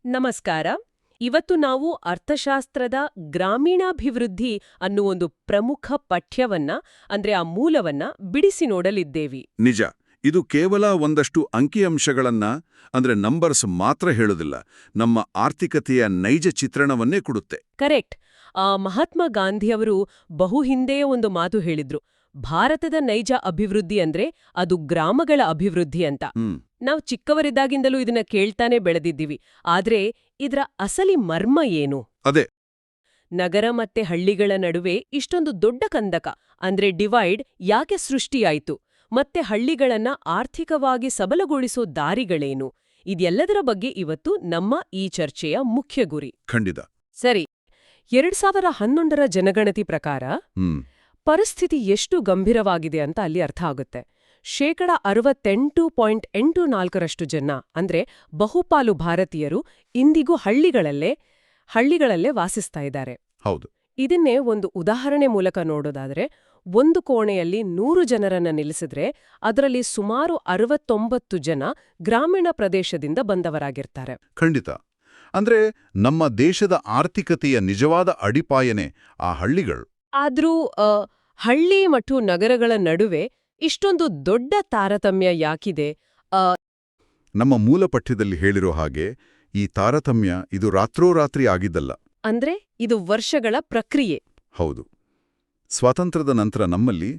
ನಮಸ್ಕಾರ. ಇವತ್ತು ನಾವು ಅರ್ಥಶಾಸ್ತ್ರದ ಗ್ರಾಮೀಣಾಭಿವೃದ್ಧಿ ಅನ್ನುವೊಂದು ಪ್ರಮುಖ ಪಠ್ಯವನ್ನ ಅಂದ್ರೆ ಆ ಮೂಲವನ್ನ ಬಿಡಿಸಿ ನೋಡಲಿದ್ದೇವಿ. ನಿಜ. ಇದು ಕೇವಲ ಒಂದಷ್ಟು ಅಂಕಿಅಂಶಗಳನ್ನ ಅಂದ್ರೆ ನಂಬರ್ಸ್ ಮಾತ್ರ ಹೇಳೋದಿಲ್ಲ, ನಮ್ಮ ಆರ್ಥಿಕತೆಯ ನೈಜ ಚಿತ್ರಣವನ್ನೇ ಕೊಡುತ್ತೆ. ಕರೆಕ್ಟ್. ಮಹಾತ್ಮ ಗಾಂಧಿಯವರು ಬಹು ಹಿಂದೆಯೇ ಒಂದು ಮಾತು ಹೇಳಿದ್ರು, ಭಾರತದ ನೈಜ ಅಭಿವೃದ್ಧಿ ಅಂದ್ರೆ ಅದು ಗ್ರಾಮಗಳ ಅಭಿವೃದ್ಧಿ ಅಂತ. ನಾವು ಚಿಕ್ಕವರಿದ್ದಾಗಿಂದಲೂ ಇದನ್ನ ಕೇಳ್ತಾನೆ ಬೆಳೆದಿದ್ದೀವಿ. ಆದ್ರೆ ಇದರ ಅಸಲಿ ಮರ್ಮ ಏನು? ಅದೇ ನಗರ ಮತ್ತೆ ಹಳ್ಳಿಗಳ ನಡುವೆ ಇಷ್ಟೊಂದು ದೊಡ್ಡ ಕಂದಕ ಅಂದ್ರೆ ಡಿವೈಡ್ ಯಾಕೆ ಸೃಷ್ಟಿಯಾಯಿತು? ಮತ್ತೆ ಹಳ್ಳಿಗಳನ್ನ ಆರ್ಥಿಕವಾಗಿ ಸಬಲಗೊಳಿಸೋ ದಾರಿಗಳೇನು? ಇದೆಲ್ಲದರ ಬಗ್ಗೆ ಇವತ್ತು ನಮ್ಮ ಈ ಚರ್ಚೆಯ ಮುಖ್ಯ ಗುರಿ. ಖಂಡಿತ. ಸರಿ, 2011ರ ಜನಗಣತಿ ಪ್ರಕಾರ ಪರಿಸ್ಥಿತಿ ಎಷ್ಟು ಗಂಭೀರವಾಗಿದೆ ಅಂತ ಅಲ್ಲಿ ಅರ್ಥ ಆಗುತ್ತೆ. 68.84% ಜನ ಅಂದ್ರೆ ಬಹುಪಾಲು ಭಾರತೀಯರು ಇಂದಿಗೂ ಹಳ್ಳಿಗಳಲ್ಲೇ ವಾಸಿಸ್ತಾ ಇದ್ದಾರೆ. ಹೌದು. ಇದನ್ನೇ ಒಂದು ಉದಾಹರಣೆ ಮೂಲಕ ನೋಡೋದಾದ್ರೆ, ಒಂದು ಕೋಣೆಯಲ್ಲಿ 100 ಜನರನ್ನ ನಿಲ್ಲಿಸಿದ್ರೆ ಅದರಲ್ಲಿ ಸುಮಾರು 69 ಜನ ಗ್ರಾಮೀಣ ಪ್ರದೇಶದಿಂದ ಬಂದವರಾಗಿರ್ತಾರೆ. ಖಂಡಿತ. ಅಂದ್ರೆ ನಮ್ಮ ದೇಶದ ಆರ್ಥಿಕತೆಯ ನಿಜವಾದ ಅಡಿಪಾಯನೇ ಆ ಹಳ್ಳಿಗಳು. ಆದ್ರೂ ಹಳ್ಳಿ ಮತ್ತು ನಗರಗಳ ನಡುವೆ ಇಷ್ಟೊಂದು ದೊಡ್ಡ ತಾರತಮ್ಯ ಯಾಕಿದೆ? ನಮ್ಮ ಮೂಲ ಪಠ್ಯದಲ್ಲಿ ಹೇಳಿರೋ ಹಾಗೆ ಈ ತಾರತಮ್ಯ ಇದು ರಾತ್ರೋರಾತ್ರಿ ಆಗಿದ್ದಲ್ಲ. ಅಂದ್ರೆ ಇದು ವರ್ಷಗಳ ಪ್ರಕ್ರಿಯೆ. ಹೌದು. ಸ್ವಾತಂತ್ರ್ಯದ ನಂತರ ನಮ್ಮಲ್ಲಿ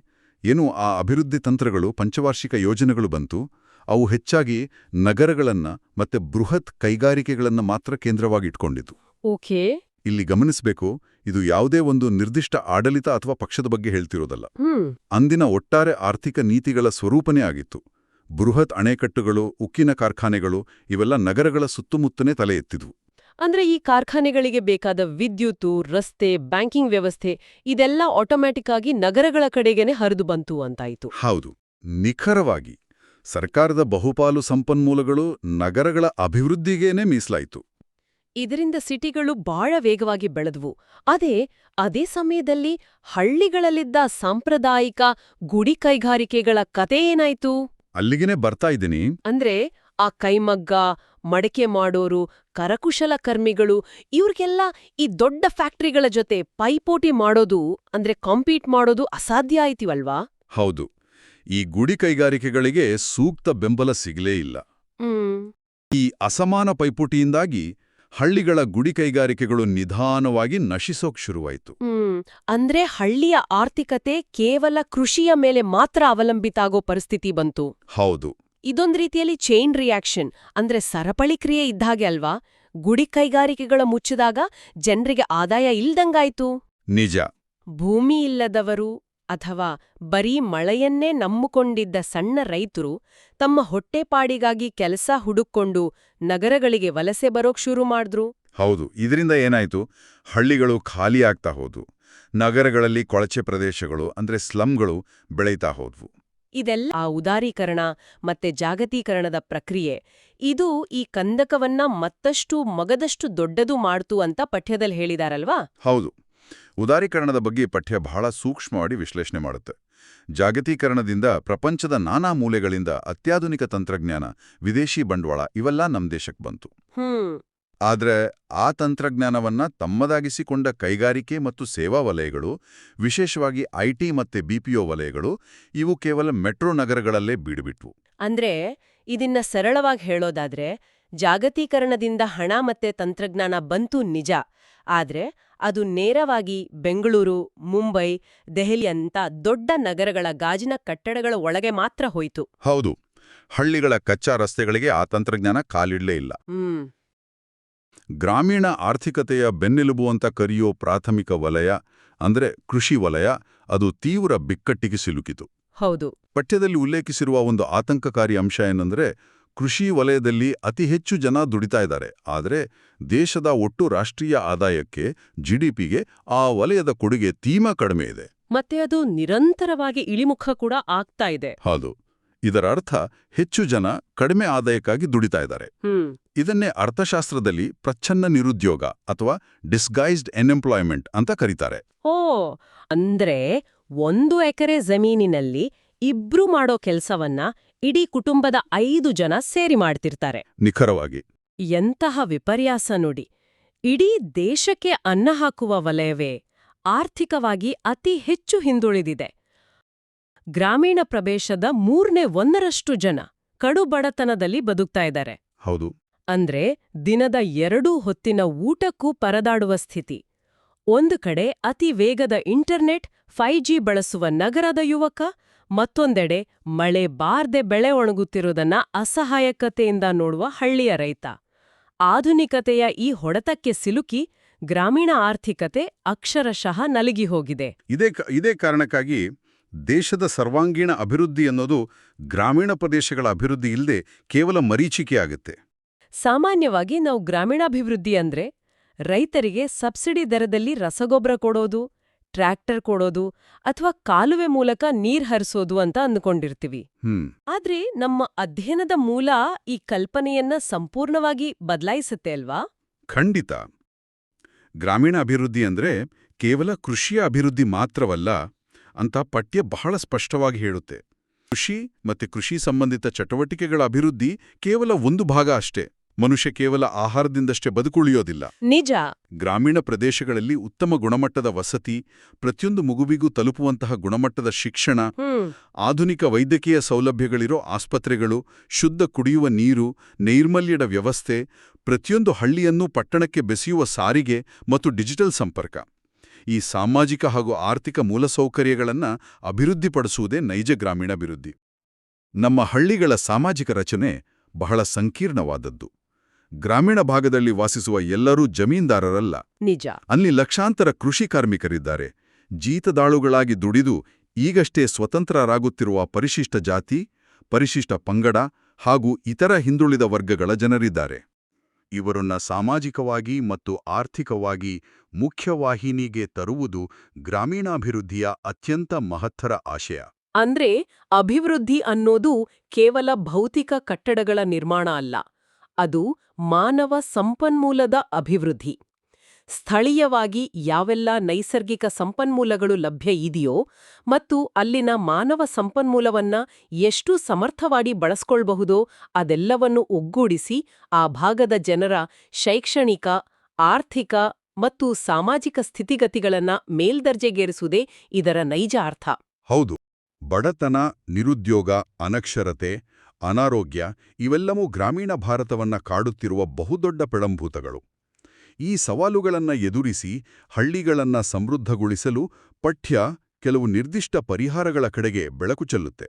ಆ ಅಭಿವೃದ್ಧಿ ತಂತ್ರಗಳು, ಪಂಚವಾರ್ಷಿಕ ಯೋಜನೆಗಳು ಬಂತು. ಅವು ಹೆಚ್ಚಾಗಿ ನಗರಗಳನ್ನ ಮತ್ತೆ ಬೃಹತ್ ಕೈಗಾರಿಕೆಗಳನ್ನ ಮಾತ್ರ ಕೇಂದ್ರವಾಗಿಟ್ಕೊಂಡಿತು. ಓಕೆ. ಇಲ್ಲಿ ಗಮನಿಸಬೇಕು, ಇದು ಯಾವುದೇ ಒಂದು ನಿರ್ದಿಷ್ಟ ಆಡಳಿತ ಅಥವಾ ಪಕ್ಷದ ಬಗ್ಗೆ ಹೇಳ್ತಿರೋದಲ್ಲ. ಅಂದಿನ ಒಟ್ಟಾರೆ ಆರ್ಥಿಕ ನೀತಿಗಳ ಸ್ವರೂಪನೇ ಆಗಿತ್ತು. ಬೃಹತ್ ಅಣೆಕಟ್ಟುಗಳು, ಉಕ್ಕಿನ ಕಾರ್ಖಾನೆಗಳು ಇವೆಲ್ಲ ನಗರಗಳ ಸುತ್ತಮುತ್ತನೇ ತಲೆ ಎತ್ತಿದ್ವು. ಅಂದ್ರೆ ಈ ಕಾರ್ಖಾನೆಗಳಿಗೆ ಬೇಕಾದ ವಿದ್ಯುತ್ತು, ರಸ್ತೆ, ಬ್ಯಾಂಕಿಂಗ್ ವ್ಯವಸ್ಥೆ ಇದೆಲ್ಲ ಆಟೋಮ್ಯಾಟಿಕ್ ಆಗಿ ನಗರಗಳ ಕಡೆಗೇನೆ ಹರಿದು ಬಂತು ಅಂತಾಯಿತು. ಹೌದು, ನಿಖರವಾಗಿ. ಸರ್ಕಾರದ ಬಹುಪಾಲು ಸಂಪನ್ಮೂಲಗಳು ನಗರಗಳ ಅಭಿವೃದ್ಧಿಗೇನೆ ಮೀಸಲಾಯಿತು. ಇದರಿಂದ ಸಿಟಿಗಳು ಬಹಳ ವೇಗವಾಗಿ ಬೆಳೆದ್ವು. ಅದೇ ಸಮಯದಲ್ಲಿ ಹಳ್ಳಿಗಳಲ್ಲಿದ್ದ ಸಾಂಪ್ರದಾಯಿಕ ಗುಡಿ ಕೈಗಾರಿಕೆಗಳ ಕತೆ ಏನಾಯ್ತು? ಅಲ್ಲಿಗೇನೆ ಬರ್ತಾ ಇದ್ದೀನಿ. ಅಂದ್ರೆ ಆ ಕೈಮಗ್ಗ, ಮಡಕೆ ಮಾಡೋರು, ಕರಕುಶಲಕರ್ಮಿಗಳು ಇವ್ರಿಗೆಲ್ಲ ಈ ದೊಡ್ಡ ಫ್ಯಾಕ್ಟರಿಗಳ ಜೊತೆ ಪೈಪೋಟಿ ಮಾಡೋದು ಅಂದ್ರೆ ಕಾಂಪೀಟ್ ಮಾಡೋದು ಅಸಾಧ್ಯ ಆಯ್ತಿವಲ್ವಾ? ಹೌದು. ಈ ಗುಡಿ ಕೈಗಾರಿಕೆಗಳಿಗೆ ಸೂಕ್ತ ಬೆಂಬಲ ಸಿಗಲೇ ಇಲ್ಲ. ಈ ಅಸಮಾನ ಪೈಪೋಟಿಯಿಂದಾಗಿ ಹಳ್ಳಿಗಳ ಗುಡಿ ಕೈಗಾರಿಕೆಗಳು ನಿಧಾನವಾಗಿ ನಶಿಸೋಕ್ ಶುರುವಾಯಿತು. ಅಂದ್ರೆ ಹಳ್ಳಿಯ ಆರ್ಥಿಕತೆ ಕೇವಲ ಕೃಷಿಯ ಮೇಲೆ ಮಾತ್ರ ಅವಲಂಬಿತ ಆಗೋ ಪರಿಸ್ಥಿತಿ ಬಂತು. ಹೌದು. ಇದೊಂದ್ ರೀತಿಯಲ್ಲಿ ಚೈನ್ ರಿಯಾಕ್ಷನ್ ಅಂದ್ರೆ ಸರಪಳಿ ಕ್ರಿಯೆ ಇದ್ದಾಗೆ ಅಲ್ವಾ? ಗುಡಿ ಕೈಗಾರಿಕೆಗಳ ಮುಚ್ಚಿದಾಗ ಜನರಿಗೆ ಆದಾಯ ಇಲ್ದಂಗಾಯ್ತು. ನಿಜ. ಭೂಮಿ ಇಲ್ಲದವರು ಅಥವಾ ಬರೀ ಮಳೆಯನ್ನೇ ನಂಬಿಕೊಂಡಿದ್ದ ಸಣ್ಣ ರೈತರು ತಮ್ಮ ಹೊಟ್ಟೆಪಾಡಿಗಾಗಿ ಕೆಲಸ ಹುಡುಕೊಂಡು ನಗರಗಳಿಗೆ ವಲಸೆ ಬರೋಕ್ ಶುರು ಮಾಡಿದ್ರು. ಹೌದು. ಇದರಿಂದ ಏನಾಯ್ತು? ಹಳ್ಳಿಗಳು ಖಾಲಿಯಾಗ್ತಾ ಹೋದ್ವು. ನಗರಗಳಲ್ಲಿ ಕೊಳಚೆ ಪ್ರದೇಶಗಳು ಅಂದ್ರೆ ಸ್ಲಮ್ಗಳು ಬೆಳೀತಾ ಹೋದ್ವು. ಇದೆಲ್ಲ ಆ ಉದಾರೀಕರಣ ಮತ್ತೆ ಜಾಗತೀಕರಣದ ಪ್ರಕ್ರಿಯೆ ಇದು ಈ ಕಂದಕವನ್ನ ಮತ್ತಷ್ಟು ಮಗದಷ್ಟು ದೊಡ್ಡದು ಮಾಡ್ತು ಅಂತ ಪಠ್ಯದಲ್ಲಿ ಹೇಳಿದಾರಲ್ವಾ? ಹೌದು. ಉದಾರೀಕರಣದ ಬಗ್ಗೆ ಪಠ್ಯ ಬಹಳ ಸೂಕ್ಷ್ಮವಾಗಿ ವಿಶ್ಲೇಷಣೆ ಮಾಡುತ್ತೆ. ಜಾಗತೀಕರಣದಿಂದ ಪ್ರಪಂಚದ ನಾನಾ ಮೂಲೆಗಳಿಂದ ಅತ್ಯಾಧುನಿಕ ತಂತ್ರಜ್ಞಾನ, ವಿದೇಶಿ ಬಂಡವಾಳ ಇವೆಲ್ಲ ನಮ್ಮ ದೇಶಕ್ಕೆ ಬಂತು. ಆದ್ರೆ ಆ ತಂತ್ರಜ್ಞಾನವನ್ನ ತಮ್ಮದಾಗಿಸಿಕೊಂಡ ಕೈಗಾರಿಕೆ ಮತ್ತು ಸೇವಾ ವಲಯಗಳು, ವಿಶೇಷವಾಗಿ ಐಟಿ ಮತ್ತೆ ಬಿಪಿಒ ವಲಯಗಳು, ಇವು ಕೇವಲ ಮೆಟ್ರೋ ನಗರಗಳಲ್ಲೇ ಬೀಡುಬಿಟ್ವು. ಅಂದ್ರೆ ಇದನ್ನ ಸರಳವಾಗಿ ಹೇಳೋದಾದ್ರೆ, ಜಾಗತೀಕರಣದಿಂದ ಹಣ ಮತ್ತೆ ತಂತ್ರಜ್ಞಾನ ಬಂತು ನಿಜ, ಆದ್ರೆ ಅದು ನೇರವಾಗಿ ಬೆಂಗಳೂರು, ಮುಂಬೈ, ದೆಹಲಿ ಅಂತ ದೊಡ್ಡ ನಗರಗಳ ಗಾಜಿನ ಕಟ್ಟಡಗಳ ಒಳಗೆ ಮಾತ್ರ ಹೋಯ್ತು. ಹೌದು. ಹಳ್ಳಿಗಳ ಕಚ್ಚಾ ರಸ್ತೆಗಳಿಗೆ ಆ ತಂತ್ರಜ್ಞಾನ ಕಾಲಿಡ್ಲೇ ಇಲ್ಲ. ಗ್ರಾಮೀಣ ಆರ್ಥಿಕತೆಯ ಬೆನ್ನೆಲುಬು ಅಂತ ಕರೆಯೋ ಪ್ರಾಥಮಿಕ ವಲಯ ಅಂದ್ರೆ ಕೃಷಿ ವಲಯ, ಅದು ತೀವ್ರ ಬಿಕ್ಕಟ್ಟಿಗೆ ಸಿಲುಕಿತು. ಹೌದು. ಪಠ್ಯದಲ್ಲಿ ಉಲ್ಲೇಖಿಸಿರುವ ಒಂದು ಆತಂಕಕಾರಿ ಅಂಶ ಏನಂದ್ರೆ, ಕೃಷಿ ವಲಯದಲ್ಲಿ ಅತಿ ಹೆಚ್ಚು ಜನ ದುಡಿತಾ ಇದ್ದಾರೆ, ಆದರೆ ದೇಶದ ಒಟ್ಟು ರಾಷ್ಟ್ರೀಯ ಆದಾಯಕ್ಕೆ, ಜಿಡಿಪಿಗೆ ಆ ವಲಯದ ಕೊಡುಗೆ ತೀರಾ ಕಡಿಮೆ ಇದೆ. ಮತ್ತೆ ಅದು ನಿರಂತರವಾಗಿ ಇಳಿಮುಖ ಕೂಡ ಆಗ್ತಾ ಇದೆ. ಹೌದು. ಇದರ ಅರ್ಥ ಹೆಚ್ಚು ಜನ ಕಡಿಮೆ ಆದಾಯಕ್ಕಾಗಿ ದುಡಿತಾ ಇದ್ದಾರೆ. ಇದನ್ನೇ ಅರ್ಥಶಾಸ್ತ್ರದಲ್ಲಿ ಪ್ರಚ್ಛನ್ನ ನಿರುದ್ಯೋಗ ಅಥವಾ ಡಿಸ್ಗೈಸ್ಡ್ ಅನ್ಎಂಪ್ಲಾಯ್ಮೆಂಟ್ ಅಂತ ಕರೀತಾರೆ. ಅಂದ್ರೆ 1 ಎಕರೆ ಜಮೀನಿನಲ್ಲಿ ಇಬ್ರು ಮಾಡೋ ಕೆಲ್ಸವನ್ನ ಇಡೀ ಕುಟುಂಬದ 5 ಜನ ಸೇರಿ ಮಾಡ್ತಿರ್ತಾರೆ. ನಿಖರವಾಗಿ. ಎಂತಹ ವಿಪರ್ಯಾಸ ನೋಡಿ. ಇಡೀ ದೇಶಕ್ಕೆ ಅನ್ನ ಹಾಕುವ ವಲಯವೇ ಆರ್ಥಿಕವಾಗಿ ಅತಿ ಹೆಚ್ಚು ಹಿಂದುಳಿದಿದೆ. ಗ್ರಾಮೀಣ ಪ್ರದೇಶದ 1/3 ಜನ ಕಡುಬಡತನದಲ್ಲಿ ಬದುಕ್ತಾ ಇದ್ದಾರೆ. ಹೌದು. ಅಂದ್ರೆ ದಿನದ 2 ಹೊತ್ತಿನ ಊಟಕ್ಕೂ ಪರದಾಡುವ ಸ್ಥಿತಿ. ಒಂದು ಕಡೆ ಅತಿ ವೇಗದ ಇಂಟರ್ನೆಟ್ 5G ಬಳಸುವ ನಗರದ ಯುವಕ, ಮತ್ತೊಂದೆಡೆ ಮಳೆ ಬಾರ್ದೆ ಬೆಳೆ ಒಣಗುತ್ತಿರುವುದನ್ನ ಅಸಹಾಯಕತೆಯಿಂದ ನೋಡುವ ಹಳ್ಳಿಯ ರೈತ. ಆಧುನಿಕತೆಯ ಈ ಹೊಡೆತಕ್ಕೆ ಸಿಲುಕಿ ಗ್ರಾಮೀಣ ಆರ್ಥಿಕತೆ ಅಕ್ಷರಶಃ ನಲುಗಿ ಹೋಗಿದೆ. ಇದೇ ಕಾರಣಕ್ಕಾಗಿ ದೇಶದ ಸರ್ವಾಂಗೀಣ ಅಭಿವೃದ್ಧಿ ಅನ್ನೋದು ಗ್ರಾಮೀಣ ಪ್ರದೇಶಗಳ ಅಭಿವೃದ್ಧಿ ಇಲ್ಲದೆ ಕೇವಲ ಮರೀಚಿಕೆಯಾಗುತ್ತೆ. ಸಾಮಾನ್ಯವಾಗಿ ನಾವು ಗ್ರಾಮೀಣಾಭಿವೃದ್ಧಿ ಅಂದ್ರೆ ರೈತರಿಗೆ ಸಬ್ಸಿಡಿ ದರದಲ್ಲಿ ರಸಗೊಬ್ಬರ ಕೊಡೋದು, ಟ್ರ್ಯಾಕ್ಟರ್ ಕೊಡೋದು ಅಥವಾ ಕಾಲುವೆ ಮೂಲಕ ನೀರ್ ಹರಿಸೋದು ಅಂತ ಅಂದ್ಕೊಂಡಿರ್ತೀವಿ. ಆದ್ರೆ ನಮ್ಮ ಅಧ್ಯಯನದ ಮೂಲ ಈ ಕಲ್ಪನೆಯನ್ನ ಸಂಪೂರ್ಣವಾಗಿ ಬದಲಾಯಿಸುತ್ತೆ ಅಲ್ವಾ? ಖಂಡಿತ. ಗ್ರಾಮೀಣ ಅಭಿವೃದ್ಧಿ ಅಂದ್ರೆ ಕೇವಲ ಕೃಷಿಯ ಅಭಿವೃದ್ಧಿ ಮಾತ್ರವಲ್ಲ ಅಂತ ಪಠ್ಯ ಬಹಳ ಸ್ಪಷ್ಟವಾಗಿ ಹೇಳುತ್ತೆ. ಕೃಷಿ ಮತ್ತೆ ಕೃಷಿ ಸಂಬಂಧಿತ ಚಟುವಟಿಕೆಗಳ ಅಭಿವೃದ್ಧಿ ಕೇವಲ ಒಂದು ಭಾಗ ಅಷ್ಟೇ. ಮನುಷ್ಯ ಕೇವಲ ಆಹಾರದಿಂದಷ್ಟೇ ಬದುಕುಳಿಯೋದಿಲ್ಲ. ನಿಜ. ಗ್ರಾಮೀಣ ಪ್ರದೇಶಗಳಲ್ಲಿ ಉತ್ತಮ ಗುಣಮಟ್ಟದ ವಸತಿ, ಪ್ರತಿಯೊಂದು ಮಗುವಿಗೂ ತಲುಪುವಂತಹ ಗುಣಮಟ್ಟದ ಶಿಕ್ಷಣ, ಆಧುನಿಕ ವೈದ್ಯಕೀಯ ಸೌಲಭ್ಯಗಳಿರೋ ಆಸ್ಪತ್ರೆಗಳು, ಶುದ್ಧ ಕುಡಿಯುವ ನೀರು, ನೈರ್ಮಲ್ಯದ ವ್ಯವಸ್ಥೆ, ಪ್ರತಿಯೊಂದು ಹಳ್ಳಿಯನ್ನೂ ಪಟ್ಟಣಕ್ಕೆ ಬೆಸೆಯುವ ಸಾರಿಗೆ ಮತ್ತು ಡಿಜಿಟಲ್ ಸಂಪರ್ಕ, ಈ ಸಾಮಾಜಿಕ ಹಾಗೂ ಆರ್ಥಿಕ ಮೂಲಸೌಕರ್ಯಗಳನ್ನು ಅಭಿವೃದ್ಧಿಪಡಿಸುವುದೇ ನೈಜ ಗ್ರಾಮೀಣಾಭಿವೃದ್ಧಿ. ನಮ್ಮ ಹಳ್ಳಿಗಳ ಸಾಮಾಜಿಕ ರಚನೆ ಬಹಳ ಸಂಕೀರ್ಣವಾದದ್ದು. ಗ್ರಾಮೀಣ ಭಾಗದಲ್ಲಿ ವಾಸಿಸುವ ಎಲ್ಲರೂ ಜಮೀನ್ದಾರರಲ್ಲ. ನಿಜ. ಅಲ್ಲಿ ಲಕ್ಷಾಂತರ ಕೃಷಿ ಕಾರ್ಮಿಕರಿದ್ದಾರೆ. ಜೀತದಾಳುಗಳಾಗಿ ದುಡಿದು ಈಗಷ್ಟೇ ಸ್ವತಂತ್ರರಾಗುತ್ತಿರುವ ಪರಿಶಿಷ್ಟ ಜಾತಿ, ಪರಿಶಿಷ್ಟ ಪಂಗಡ ಹಾಗೂ ಇತರ ಹಿಂದುಳಿದ ವರ್ಗಗಳ ಜನರಿದ್ದಾರೆ. ಇವರನ್ನ ಸಾಮಾಜಿಕವಾಗಿ ಮತ್ತು ಆರ್ಥಿಕವಾಗಿ ಮುಖ್ಯವಾಹಿನಿಗೆ ತರುವುದು ಗ್ರಾಮೀಣಾಭಿವೃದ್ಧಿಯ ಅತ್ಯಂತ ಮಹತ್ತರ ಆಶಯ. ಅಂದ್ರೆ ಅಭಿವೃದ್ಧಿ ಅನ್ನೋದು ಕೇವಲ ಭೌತಿಕ ಕಟ್ಟಡಗಳ ನಿರ್ಮಾಣ ಅಲ್ಲ, ಅದು ಮಾನವ ಸಂಪನ್ಮೂಲದ ಅಭಿವೃದ್ಧಿ. ಸ್ಥಳೀಯವಾಗಿ ಯಾವೆಲ್ಲ ನೈಸರ್ಗಿಕ ಸಂಪನ್ಮೂಲಗಳು ಲಭ್ಯ ಇದೆಯೋ ಮತ್ತು ಅಲ್ಲಿನ ಮಾನವ ಸಂಪನ್ಮೂಲವನ್ನ ಎಷ್ಟು ಸಮರ್ಥವಾಗಿ ಬಳಸ್ಕೊಳ್ಬಹುದೋ ಅದೆಲ್ಲವನ್ನು ಒಗ್ಗೂಡಿಸಿ ಆ ಭಾಗದ ಜನರ ಶೈಕ್ಷಣಿಕ, ಆರ್ಥಿಕ ಮತ್ತು ಸಾಮಾಜಿಕ ಸ್ಥಿತಿಗತಿಗಳನ್ನ ಮೇಲ್ದರ್ಜೆಗೇರಿಸುವುದೇ ಇದರ ನೈಜ ಅರ್ಥ. ಹೌದು. ಬಡತನ, ನಿರುದ್ಯೋಗ, ಅನಕ್ಷರತೆ, ಅನಾರೋಗ್ಯ ಇವೆಲ್ಲವೂ ಗ್ರಾಮೀಣ ಭಾರತವನ್ನ ಕಾಡುತ್ತಿರುವ ಬಹುದೊಡ್ಡ ಪ್ರಳಂಭೂತಗಳು. ಈ ಸವಾಲುಗಳನ್ನು ಎದುರಿಸಿ ಹಳ್ಳಿಗಳನ್ನ ಸಮೃದ್ಧಗೊಳಿಸಲು ಪಠ್ಯ ಕೆಲವು ನಿರ್ದಿಷ್ಟ ಪರಿಹಾರಗಳ ಕಡೆಗೆ ಬೆಳಕು ಚೆಲ್ಲುತ್ತೆ.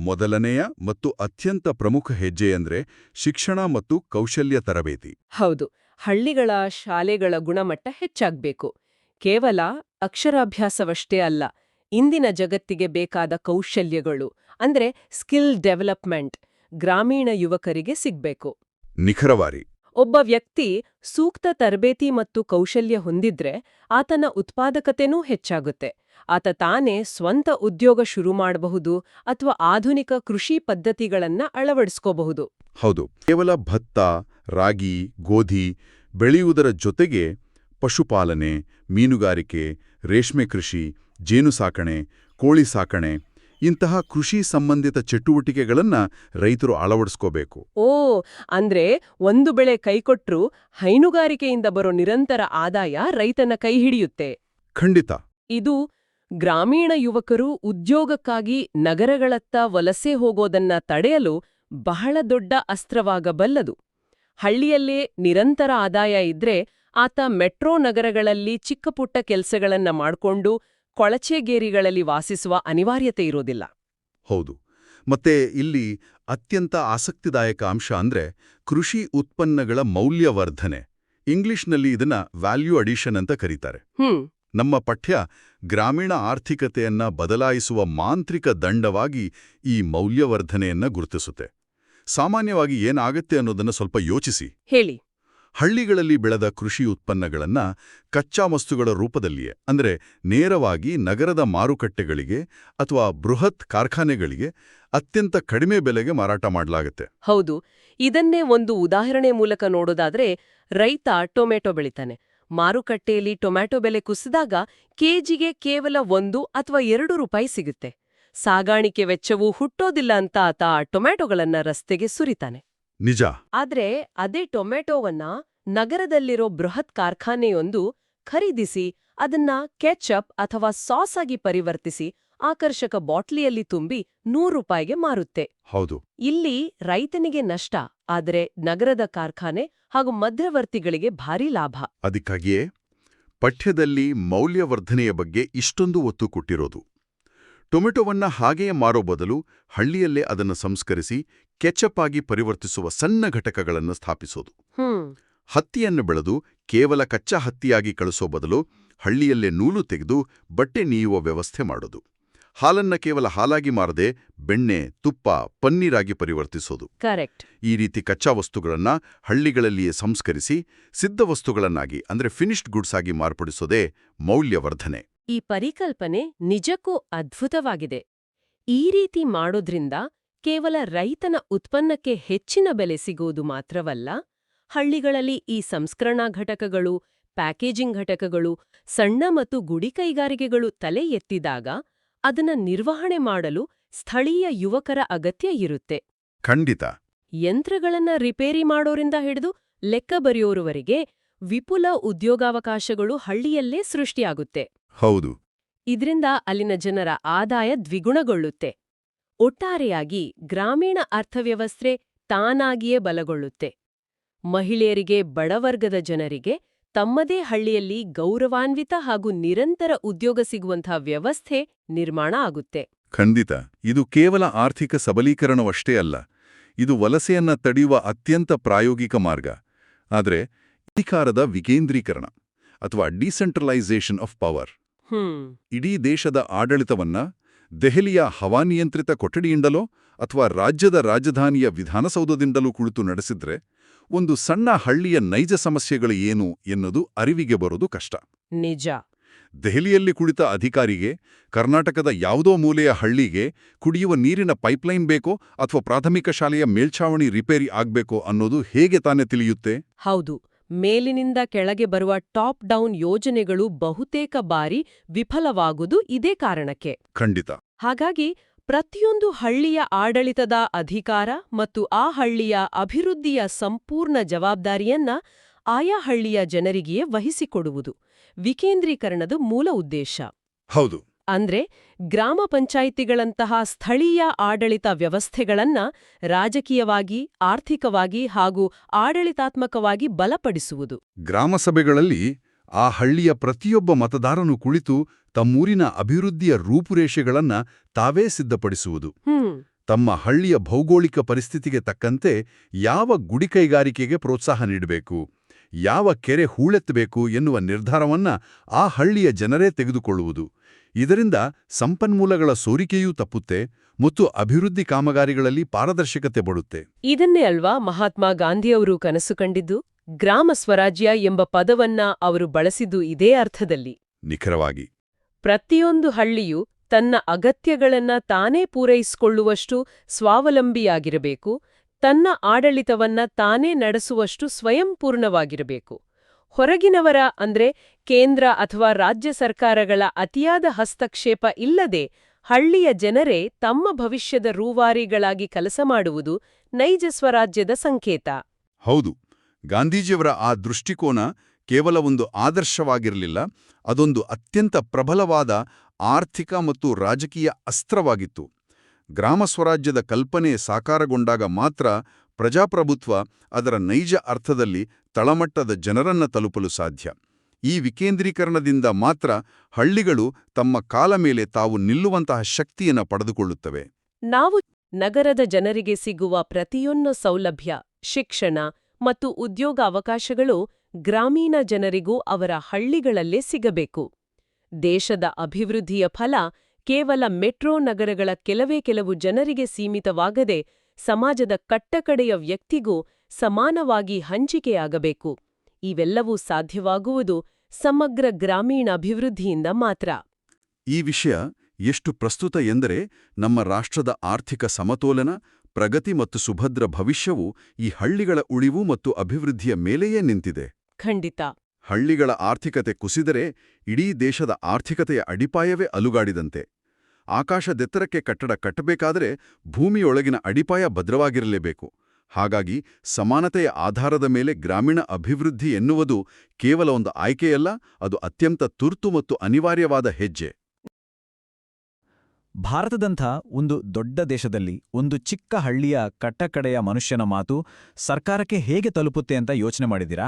ಮೊದಲನೆಯ ಮತ್ತು ಅತ್ಯಂತ ಪ್ರಮುಖ ಹೆಜ್ಜೆಯಂದ್ರೆ ಶಿಕ್ಷಣ ಮತ್ತು ಕೌಶಲ್ಯ ತರಬೇತಿ. ಹೌದು. ಹಳ್ಳಿಗಳ ಶಾಲೆಗಳ ಗುಣಮಟ್ಟ ಹೆಚ್ಚಾಗಬೇಕು. ಕೇವಲ ಅಕ್ಷರಾಭ್ಯಾಸವಷ್ಟೇ ಅಲ್ಲ, ಇಂದಿನ ಜಗತ್ತಿಗೆ ಬೇಕಾದ ಕೌಶಲ್ಯಗಳು ಅಂದ್ರೆ ಸ್ಕಿಲ್ ಡೆವಲಪ್ಮೆಂಟ್ ಗ್ರಾಮೀಣ ಯುವಕರಿಗೆ ಸಿಗ್ಬೇಕು. ನಿಖರವಾರಿ. ಒಬ್ಬ ವ್ಯಕ್ತಿ ಸೂಕ್ತ ತರಬೇತಿ ಮತ್ತು ಕೌಶಲ್ಯ ಹೊಂದಿದ್ರೆ ಆತನ ಉತ್ಪಾದಕತೆನೂ ಹೆಚ್ಚಾಗುತ್ತೆ. ಆತ ತಾನೇ ಸ್ವಂತ ಉದ್ಯೋಗ ಶುರು ಮಾಡಬಹುದು ಅಥವಾ ಆಧುನಿಕ ಕೃಷಿ ಪದ್ಧತಿಗಳನ್ನ ಅಳವಡಿಸ್ಕೋಬಹುದು. ಹೌದು. ಕೇವಲ ಭತ್ತ, ರಾಗಿ, ಗೋಧಿ ಬೆಳೆಯುವುದರ ಜೊತೆಗೆ ಪಶುಪಾಲನೆ, ಮೀನುಗಾರಿಕೆ, ರೇಷ್ಮೆ ಕೃಷಿ, ಜೇನು ಸಾಕಣೆ, ಕೋಳಿ ಸಾಕಣೆ ಇಂತಹ ಕೃಷಿ ಸಂಬಂಧಿತ ಚಟುವಟಿಕೆಗಳನ್ನ ರೈತರು ಅಳವಡಿಸ್ಕೋಬೇಕು. ಅಂದ್ರೆ ಒಂದು ಬೆಳೆ ಕೈಕೊಟ್ರೂ ಹೈನುಗಾರಿಕೆಯಿಂದ ಬರೋ ನಿರಂತರ ಆದಾಯ ರೈತನ ಕೈ ಹಿಡಿಯುತ್ತೆ. ಖಂಡಿತ. ಇದು ಗ್ರಾಮೀಣ ಯುವಕರು ಉದ್ಯೋಗಕ್ಕಾಗಿ ನಗರಗಳತ್ತ ವಲಸೆ ಹೋಗೋದನ್ನ ತಡೆಯಲು ಬಹಳ ದೊಡ್ಡ ಅಸ್ತ್ರವಾಗಬಲ್ಲದು. ಹಳ್ಳಿಯಲ್ಲೇ ನಿರಂತರ ಆದಾಯ ಇದ್ರೆ ಆತ ಮೆಟ್ರೋ ನಗರಗಳಲ್ಲಿ ಚಿಕ್ಕಪುಟ್ಟ ಕೆಲಸಗಳನ್ನ ಮಾಡ್ಕೊಂಡು ಕೊಳಚೆಗೇರಿಗಳಲ್ಲಿ ವಾಸಿಸುವ ಅನಿವಾರ್ಯತೆ ಇರೋದಿಲ್ಲ. ಹೌದು. ಮತ್ತೆ ಇಲ್ಲಿ ಅತ್ಯಂತ ಆಸಕ್ತಿದಾಯಕ ಅಂಶ ಅಂದ್ರೆ ಕೃಷಿ ಉತ್ಪನ್ನಗಳ ಮೌಲ್ಯವರ್ಧನೆ. ಇಂಗ್ಲಿಷ್ನಲ್ಲಿ ಇದನ್ನ ವ್ಯಾಲ್ಯೂ ಅಡಿಷನ್ ಅಂತ ಕರೀತಾರೆ. ನಮ್ಮ ಪಠ್ಯ ಗ್ರಾಮೀಣ ಆರ್ಥಿಕತೆಯನ್ನ ಬದಲಾಯಿಸುವ ಮಾಂತ್ರಿಕ ದಂಡವಾಗಿ ಈ ಮೌಲ್ಯವರ್ಧನೆಯನ್ನ ಗುರುತಿಸುತ್ತೆ. ಸಾಮಾನ್ಯವಾಗಿ ಏನಾಗತ್ತೆ ಅನ್ನೋದನ್ನ ಸ್ವಲ್ಪ ಯೋಚಿಸಿ. ಹೇಳಿ. ಹಳ್ಳಿಗಳಲ್ಲಿ ಬೆಳೆದ ಕೃಷಿ ಉತ್ಪನ್ನಗಳನ್ನ ಕಚ್ಚಾ ವಸ್ತುಗಳ ರೂಪದಲ್ಲಿಯೇ ಅಂದ್ರೆ ನೇರವಾಗಿ ನಗರದ ಮಾರುಕಟ್ಟೆಗಳಿಗೆ ಅಥವಾ ಬೃಹತ್ ಕಾರ್ಖಾನೆಗಳಿಗೆ ಅತ್ಯಂತ ಕಡಿಮೆ ಬೆಲೆಗೆ ಮಾರಾಟ ಮಾಡಲಾಗುತ್ತೆ. ಹೌದು. ಇದನ್ನೇ ಒಂದು ಉದಾಹರಣೆ ಮೂಲಕ ನೋಡೋದಾದ್ರೆ, ರೈತ ಟೊಮೆಟೊ ಬೆಳಿತಾನೆ. ಮಾರುಕಟ್ಟೆಯಲ್ಲಿ ಟೊಮ್ಯಾಟೊ ಬೆಲೆ ಕುಸಿದಾಗ ಕೆಜಿಗೆ ಕೇವಲ 1 ಅಥವಾ 2 ರೂಪಾಯಿ ಸಿಗುತ್ತೆ. ಸಾಗಾಣಿಕೆ ವೆಚ್ಚವೂ ಹುಟ್ಟೋದಿಲ್ಲ ಅಂತ ಆತ ಟೊಮ್ಯಾಟೊಗಳನ್ನ ರಸ್ತೆಗೆ ಸುರಿತಾನೆ. ನಿಜ. ಆದ್ರೆ ಅದೇ ಟೊಮೆಟೊವನ್ನ ನಗರದಲ್ಲಿರೋ ಬೃಹತ್ ಕಾರ್ಖಾನೆಯೊಂದು ಖರೀದಿಸಿ ಅದನ್ನ ಕೆಚಪ್ ಅಥವಾ ಸಾಸ್ ಆಗಿ ಪರಿವರ್ತಿಸಿ ಆಕರ್ಷಕ ಬಾಟ್ಲಿಯಲ್ಲಿ ತುಂಬಿ ₹100ಗೆ ಮಾರುತ್ತೆ. ಹೌದು. ಇಲ್ಲಿ ರೈತನಿಗೆ ನಷ್ಟ, ಆದರೆ ನಗರದ ಕಾರ್ಖಾನೆ ಹಾಗೂ ಮಧ್ಯವರ್ತಿಗಳಿಗೆ ಭಾರೀ ಲಾಭ. ಅದಕ್ಕಾಗಿಯೇ ಪಠ್ಯದಲ್ಲಿ ಮೌಲ್ಯವರ್ಧನೆಯ ಬಗ್ಗೆ ಇಷ್ಟೊಂದು ಒತ್ತು ಕೊಟ್ಟಿರೋದು. ಟೊಮೆಟೊವನ್ನ ಹಾಗೆಯೇ ಮಾರೋ ಬದಲು ಹಳ್ಳಿಯಲ್ಲೇ ಅದನ್ನು ಸಂಸ್ಕರಿಸಿ ಕೆಚಪ್ ಆಗಿ ಪರಿವರ್ತಿಸುವ ಸಣ್ಣ ಘಟಕಗಳನ್ನು ಸ್ಥಾಪಿಸೋದು. ಹತ್ತಿಯನ್ನು ಬೆಳೆದು ಕೇವಲ ಕಚ್ಚಾ ಹತ್ತಿಯಾಗಿ ಕಳಿಸೋ ಬದಲು ಹಳ್ಳಿಯಲ್ಲೇ ನೂಲು ತೆಗೆದು ಬಟ್ಟೆ ನೇಯುವ ವ್ಯವಸ್ಥೆ ಮಾಡೋದು. ಹಾಲನ್ನ ಕೇವಲ ಹಾಲಾಗಿ ಮಾರದೆ ಬೆಣ್ಣೆ, ತುಪ್ಪ, ಪನ್ನೀರಾಗಿ ಪರಿವರ್ತಿಸೋದು. ಕರೆಕ್ಟ್. ಈ ರೀತಿ ಕಚ್ಚಾ ವಸ್ತುಗಳನ್ನ ಹಳ್ಳಿಗಳಲ್ಲಿಯೇ ಸಂಸ್ಕರಿಸಿ ಸಿದ್ಧ ವಸ್ತುಗಳನ್ನಾಗಿ ಅಂದ್ರೆ ಫಿನಿಶ್ಡ್ ಗುಡ್ಸ್ ಆಗಿ ಮಾರ್ಪಡಿಸೋದೇ ಮೌಲ್ಯವರ್ಧನೆ. ಈ ಪರಿಕಲ್ಪನೆ ನಿಜಕ್ಕೂ ಅದ್ಭುತವಾಗಿದೆ. ಈ ರೀತಿ ಮಾಡೋದ್ರಿಂದ ಕೇವಲ ರೈತನ ಉತ್ಪನ್ನಕ್ಕೆ ಹೆಚ್ಚಿನ ಬೆಲೆ ಸಿಗೋದು ಮಾತ್ರವಲ್ಲ, ಹಳ್ಳಿಗಳಲ್ಲಿ ಈ ಸಂಸ್ಕರಣಾ ಘಟಕಗಳು, ಪ್ಯಾಕೇಜಿಂಗ್ ಘಟಕಗಳು, ಸಣ್ಣ ಮತ್ತು ಗುಡಿ ಕೈಗಾರಿಕೆಗಳು ತಲೆ ಎತ್ತಿದಾಗ ಅದನ್ನ ನಿರ್ವಹಣೆ ಮಾಡಲು ಸ್ಥಳೀಯ ಯುವಕರ ಅಗತ್ಯ ಇರುತ್ತೆ. ಖಂಡಿತ. ಯಂತ್ರಗಳನ್ನ ರಿಪೇರಿ ಮಾಡೋರಿಂದ ಹಿಡಿದು ಲೆಕ್ಕ ಬರೆಯೋರುವರೆಗೆ ವಿಪುಲ ಉದ್ಯೋಗಾವಕಾಶಗಳು ಹಳ್ಳಿಯಲ್ಲೇ ಸೃಷ್ಟಿಯಾಗುತ್ತೆ. ಹೌದು. ಇದ್ರಿಂದ ಅಲ್ಲಿನ ಜನರ ಆದಾಯ ದ್ವಿಗುಣಗೊಳ್ಳುತ್ತೆ. ಒಟ್ಟಾರೆಯಾಗಿ ಗ್ರಾಮೀಣ ಅರ್ಥವ್ಯವಸ್ಥೆ ತಾನಾಗಿಯೇ ಬಲಗೊಳ್ಳುತ್ತೆ. ಮಹಿಳೆಯರಿಗೆ, ಬಡವರ್ಗದ ಜನರಿಗೆ ತಮ್ಮದೇ ಹಳ್ಳಿಯಲ್ಲಿ ಗೌರವಾನ್ವಿತ ಹಾಗೂ ನಿರಂತರ ಉದ್ಯೋಗ ಸಿಗುವಂಥ ವ್ಯವಸ್ಥೆ ನಿರ್ಮಾಣ ಆಗುತ್ತೆ. ಖಂಡಿತ. ಇದು ಕೇವಲ ಆರ್ಥಿಕ ಸಬಲೀಕರಣವಷ್ಟೇ ಅಲ್ಲ, ಇದು ವಲಸೆಯನ್ನ ತಡೆಯುವ ಅತ್ಯಂತ ಪ್ರಾಯೋಗಿಕ ಮಾರ್ಗ. ಆದರೆ ಅಧಿಕಾರದ ವಿಕೇಂದ್ರೀಕರಣ ಅಥವಾ ಡಿಸೆಂಟ್ರಲೈಸೇಷನ್ ಆಫ್ ಪವರ್, ಇಡೀ ದೇಶದ ಆಡಳಿತವನ್ನ ದೆಹಲಿಯ ಹವಾನಿಯಂತ್ರಿತ ಕೊಠಡಿಯಿಂದಲೋ ಅಥವಾ ರಾಜ್ಯದ ರಾಜಧಾನಿಯ ವಿಧಾನಸೌಧದಿಂದಲೂ ಕುಳಿತು ನಡೆಸಿದ್ರೆ ಒಂದು ಸಣ್ಣ ಹಳ್ಳಿಯ ನೈಜ ಸಮಸ್ಯೆಗಳು ಏನು ಎನ್ನುವುದು ಅರಿವಿಗೆ ಬರೋದು ಕಷ್ಟ. ನಿಜ. ದೆಹಲಿಯಲ್ಲಿ ಕುಳಿತ ಅಧಿಕಾರಿಗೆ ಕರ್ನಾಟಕದ ಯಾವುದೋ ಮೂಲೆಯ ಹಳ್ಳಿಗೆ ಕುಡಿಯುವ ನೀರಿನ ಪೈಪ್ಲೈನ್ ಬೇಕೋ ಅಥವಾ ಪ್ರಾಥಮಿಕ ಶಾಲೆಯ ಮೇಲ್ಛಾವಣಿ ರಿಪೇರಿ ಆಗ್ಬೇಕೋ ಅನ್ನೋದು ಹೇಗೆ ತಾನೇ ತಿಳಿಯುತ್ತೆ? ಹೌದು. ಮೇಲಿನಿಂದ ಕೆಳಗೆ ಬರುವ ಟಾಪ್ ಡೌನ್ ಯೋಜನೆಗಳು ಬಹುತೇಕ ಬಾರಿ ವಿಫಲವಾಗುವುದು ಇದೇ ಕಾರಣಕ್ಕೆ. ಖಂಡಿತ. ಹಾಗಾಗಿ ಪ್ರತಿಯೊಂದು ಹಳ್ಳಿಯ ಆಡಳಿತದ ಅಧಿಕಾರ ಮತ್ತು ಆ ಹಳ್ಳಿಯ ಅಭಿವೃದ್ಧಿಯ ಸಂಪೂರ್ಣ ಜವಾಬ್ದಾರಿಯನ್ನ ಆಯಾ ಹಳ್ಳಿಯ ಜನರಿಗೆಯೇ ವಹಿಸಿಕೊಡುವುದು ವಿಕೇಂದ್ರೀಕರಣದ ಮೂಲ ಉದ್ದೇಶ. ಹೌದು. ಅಂದ್ರೆ ಗ್ರಾಮ ಪಂಚಾಯಿತಿಗಳಂತಹ ಸ್ಥಳೀಯ ಆಡಳಿತ ವ್ಯವಸ್ಥೆಗಳನ್ನ ರಾಜಕೀಯವಾಗಿ, ಆರ್ಥಿಕವಾಗಿ ಹಾಗೂ ಆಡಳಿತಾತ್ಮಕವಾಗಿ ಬಲಪಡಿಸುವುದು. ಗ್ರಾಮಸಭೆಗಳಲ್ಲಿ ಆ ಹಳ್ಳಿಯ ಪ್ರತಿಯೊಬ್ಬ ಮತದಾರನು ಕುಳಿತು ತಮ್ಮೂರಿನ ಅಭಿವೃದ್ಧಿಯ ರೂಪುರೇಷೆಗಳನ್ನ ತಾವೇ ಸಿದ್ಧಪಡಿಸುವುದು. ತಮ್ಮ ಹಳ್ಳಿಯ ಭೌಗೋಳಿಕ ಪರಿಸ್ಥಿತಿಗೆ ತಕ್ಕಂತೆ ಯಾವ ಗುಡಿ ಕೈಗಾರಿಕೆಗೆ ಪ್ರೋತ್ಸಾಹ ನೀಡಬೇಕು, ಯಾವ ಕೆರೆ ಹೂಳೆತ್ತಬೇಕು ಎನ್ನುವ ನಿರ್ಧಾರವನ್ನ ಆ ಹಳ್ಳಿಯ ಜನರೇ ತೆಗೆದುಕೊಳ್ಳುವುದು. ಇದರಿಂದ ಸಂಪನ್ಮೂಲಗಳ ಸೋರಿಕೆಯೂ ತಪ್ಪುತ್ತೆ ಮತ್ತು ಅಭಿವೃದ್ಧಿ ಕಾಮಗಾರಿಗಳಲ್ಲಿ ಪಾರದರ್ಶಕತೆ ಬಡುತ್ತೆ. ಇದನ್ನೇ ಅಲ್ವಾ ಮಹಾತ್ಮ ಗಾಂಧಿಯವರು ಕನಸು ಕಂಡಿದ್ದು? ಗ್ರಾಮ ಸ್ವರಾಜ್ಯ ಎಂಬ ಪದವನ್ನ ಅವರು ಬಳಸಿದ್ದು ಇದೇ ಅರ್ಥದಲ್ಲಿ. ನಿಖರವಾಗಿ. ಪ್ರತಿಯೊಂದು ಹಳ್ಳಿಯೂ ತನ್ನ ಅಗತ್ಯಗಳನ್ನ ತಾನೇ ಪೂರೈಸಿಕೊಳ್ಳುವಷ್ಟು ಸ್ವಾವಲಂಬಿಯಾಗಿರಬೇಕು, ತನ್ನ ಆಡಳಿತವನ್ನ ತಾನೇ ನಡೆಸುವಷ್ಟು ಸ್ವಯಂಪೂರ್ಣವಾಗಿರಬೇಕು. ಹೊರಗಿನವರ ಅಂದ್ರೆ ಕೇಂದ್ರ ಅಥವಾ ರಾಜ್ಯ ಸರ್ಕಾರಗಳ ಅತಿಯಾದ ಹಸ್ತಕ್ಷೇಪ ಇಲ್ಲದೆ ಹಳ್ಳಿಯ ಜನರೇ ತಮ್ಮ ಭವಿಷ್ಯದ ರೂವಾರಿಗಳಾಗಿ ಕೆಲಸ ಮಾಡುವುದು ನೈಜ ಸ್ವರಾಜ್ಯದ ಸಂಕೇತ. ಹೌದು. ಗಾಂಧೀಜಿಯವರ ಆ ದೃಷ್ಟಿಕೋನ ಕೇವಲ ಒಂದು ಆದರ್ಶವಾಗಿರಲಿಲ್ಲ, ಅದೊಂದು ಅತ್ಯಂತ ಪ್ರಬಲವಾದ ಆರ್ಥಿಕ ಮತ್ತು ರಾಜಕೀಯ ಅಸ್ತ್ರವಾಗಿತ್ತು. ಗ್ರಾಮ ಸ್ವರಾಜ್ಯದ ಕಲ್ಪನೆ ಸಾಕಾರಗೊಂಡಾಗ ಮಾತ್ರ ಪ್ರಜಾಪ್ರಭುತ್ವ ಅದರ ನೈಜ ಅರ್ಥದಲ್ಲಿ ತಳಮಟ್ಟದ ಜನರನ್ನ ತಲುಪಲು ಸಾಧ್ಯ. ಈ ವಿಕೇಂದ್ರೀಕರಣದಿಂದ ಮಾತ್ರ ಹಳ್ಳಿಗಳು ತಮ್ಮ ಕಾಲ ಮೇಲೆ ತಾವು ನಿಲ್ಲುವಂತಹ ಶಕ್ತಿಯನ್ನು ಪಡೆದುಕೊಳ್ಳುತ್ತವೆ. ನಾವು ನಗರದ ಜನರಿಗೆ ಸಿಗುವ ಪ್ರತಿಯೊಂದು ಸೌಲಭ್ಯ, ಶಿಕ್ಷಣ ಮತ್ತು ಉದ್ಯೋಗ ಅವಕಾಶಗಳು ಗ್ರಾಮೀಣ ಜನರಿಗೂ ಅವರ ಹಳ್ಳಿಗಳಲ್ಲೇ ಸಿಗಬೇಕು. ದೇಶದ ಅಭಿವೃದ್ಧಿಯ ಫಲ ಕೇವಲ ಮೆಟ್ರೋ ನಗರಗಳ ಕೆಲವು ಜನರಿಗೆ ಸೀಮಿತವಾಗದೆ ಸಮಾಜದ ಕಟ್ಟಕಡೆಯ ವ್ಯಕ್ತಿಗೂ ಸಮಾನವಾಗಿ ಹಂಚಿಕೆಯಾಗಬೇಕು. ಇವೆಲ್ಲವೂ ಸಾಧ್ಯವಾಗುವುದು ಸಮಗ್ರ ಗ್ರಾಮೀಣ ಅಭಿವೃದ್ಧಿಯಿಂದ ಮಾತ್ರ. ಈ ವಿಷಯ ಎಷ್ಟು ಪ್ರಸ್ತುತ ಎಂದರೆ ನಮ್ಮ ರಾಷ್ಟ್ರದ ಆರ್ಥಿಕ ಸಮತೋಲನ, ಪ್ರಗತಿ ಮತ್ತು ಸುಭದ್ರ ಭವಿಷ್ಯವು ಈ ಹಳ್ಳಿಗಳ ಉಳಿವು ಮತ್ತು ಅಭಿವೃದ್ಧಿಯ ಮೇಲೆಯೇ ನಿಂತಿದೆ. ಖಂಡಿತ. ಹಳ್ಳಿಗಳ ಆರ್ಥಿಕತೆ ಕುಸಿದರೆ ಇಡೀ ದೇಶದ ಆರ್ಥಿಕತೆಯ ಅಡಿಪಾಯವೇ ಅಲುಗಾಡಿದಂತೆ. ಆಕಾಶದೆತ್ತರಕ್ಕೆ ಕಟ್ಟಡ ಕಟ್ಟಬೇಕಾದರೆ ಭೂಮಿಯೊಳಗಿನ ಅಡಿಪಾಯ ಭದ್ರವಾಗಿರಲೇಬೇಕು. ಹಾಗಾಗಿ ಸಮಾನತೆಯ ಆಧಾರದ ಮೇಲೆ ಗ್ರಾಮೀಣ ಅಭಿವೃದ್ಧಿ ಎನ್ನುವುದು ಕೇವಲ ಒಂದು ಆಯ್ಕೆಯಲ್ಲ, ಅದು ಅತ್ಯಂತ ತುರ್ತು ಮತ್ತು ಅನಿವಾರ್ಯವಾದ ಹೆಜ್ಜೆ. ಭಾರತದಂಥ ಒಂದು ದೊಡ್ಡ ದೇಶದಲ್ಲಿ ಒಂದು ಚಿಕ್ಕ ಹಳ್ಳಿಯ ಕಟ್ಟಕಡೆಯ ಮನುಷ್ಯನ ಮಾತು ಸರ್ಕಾರಕ್ಕೆ ಹೇಗೆ ತಲುಪುತ್ತೆ ಅಂತ ಯೋಚನೆ ಮಾಡಿದಿರಾ?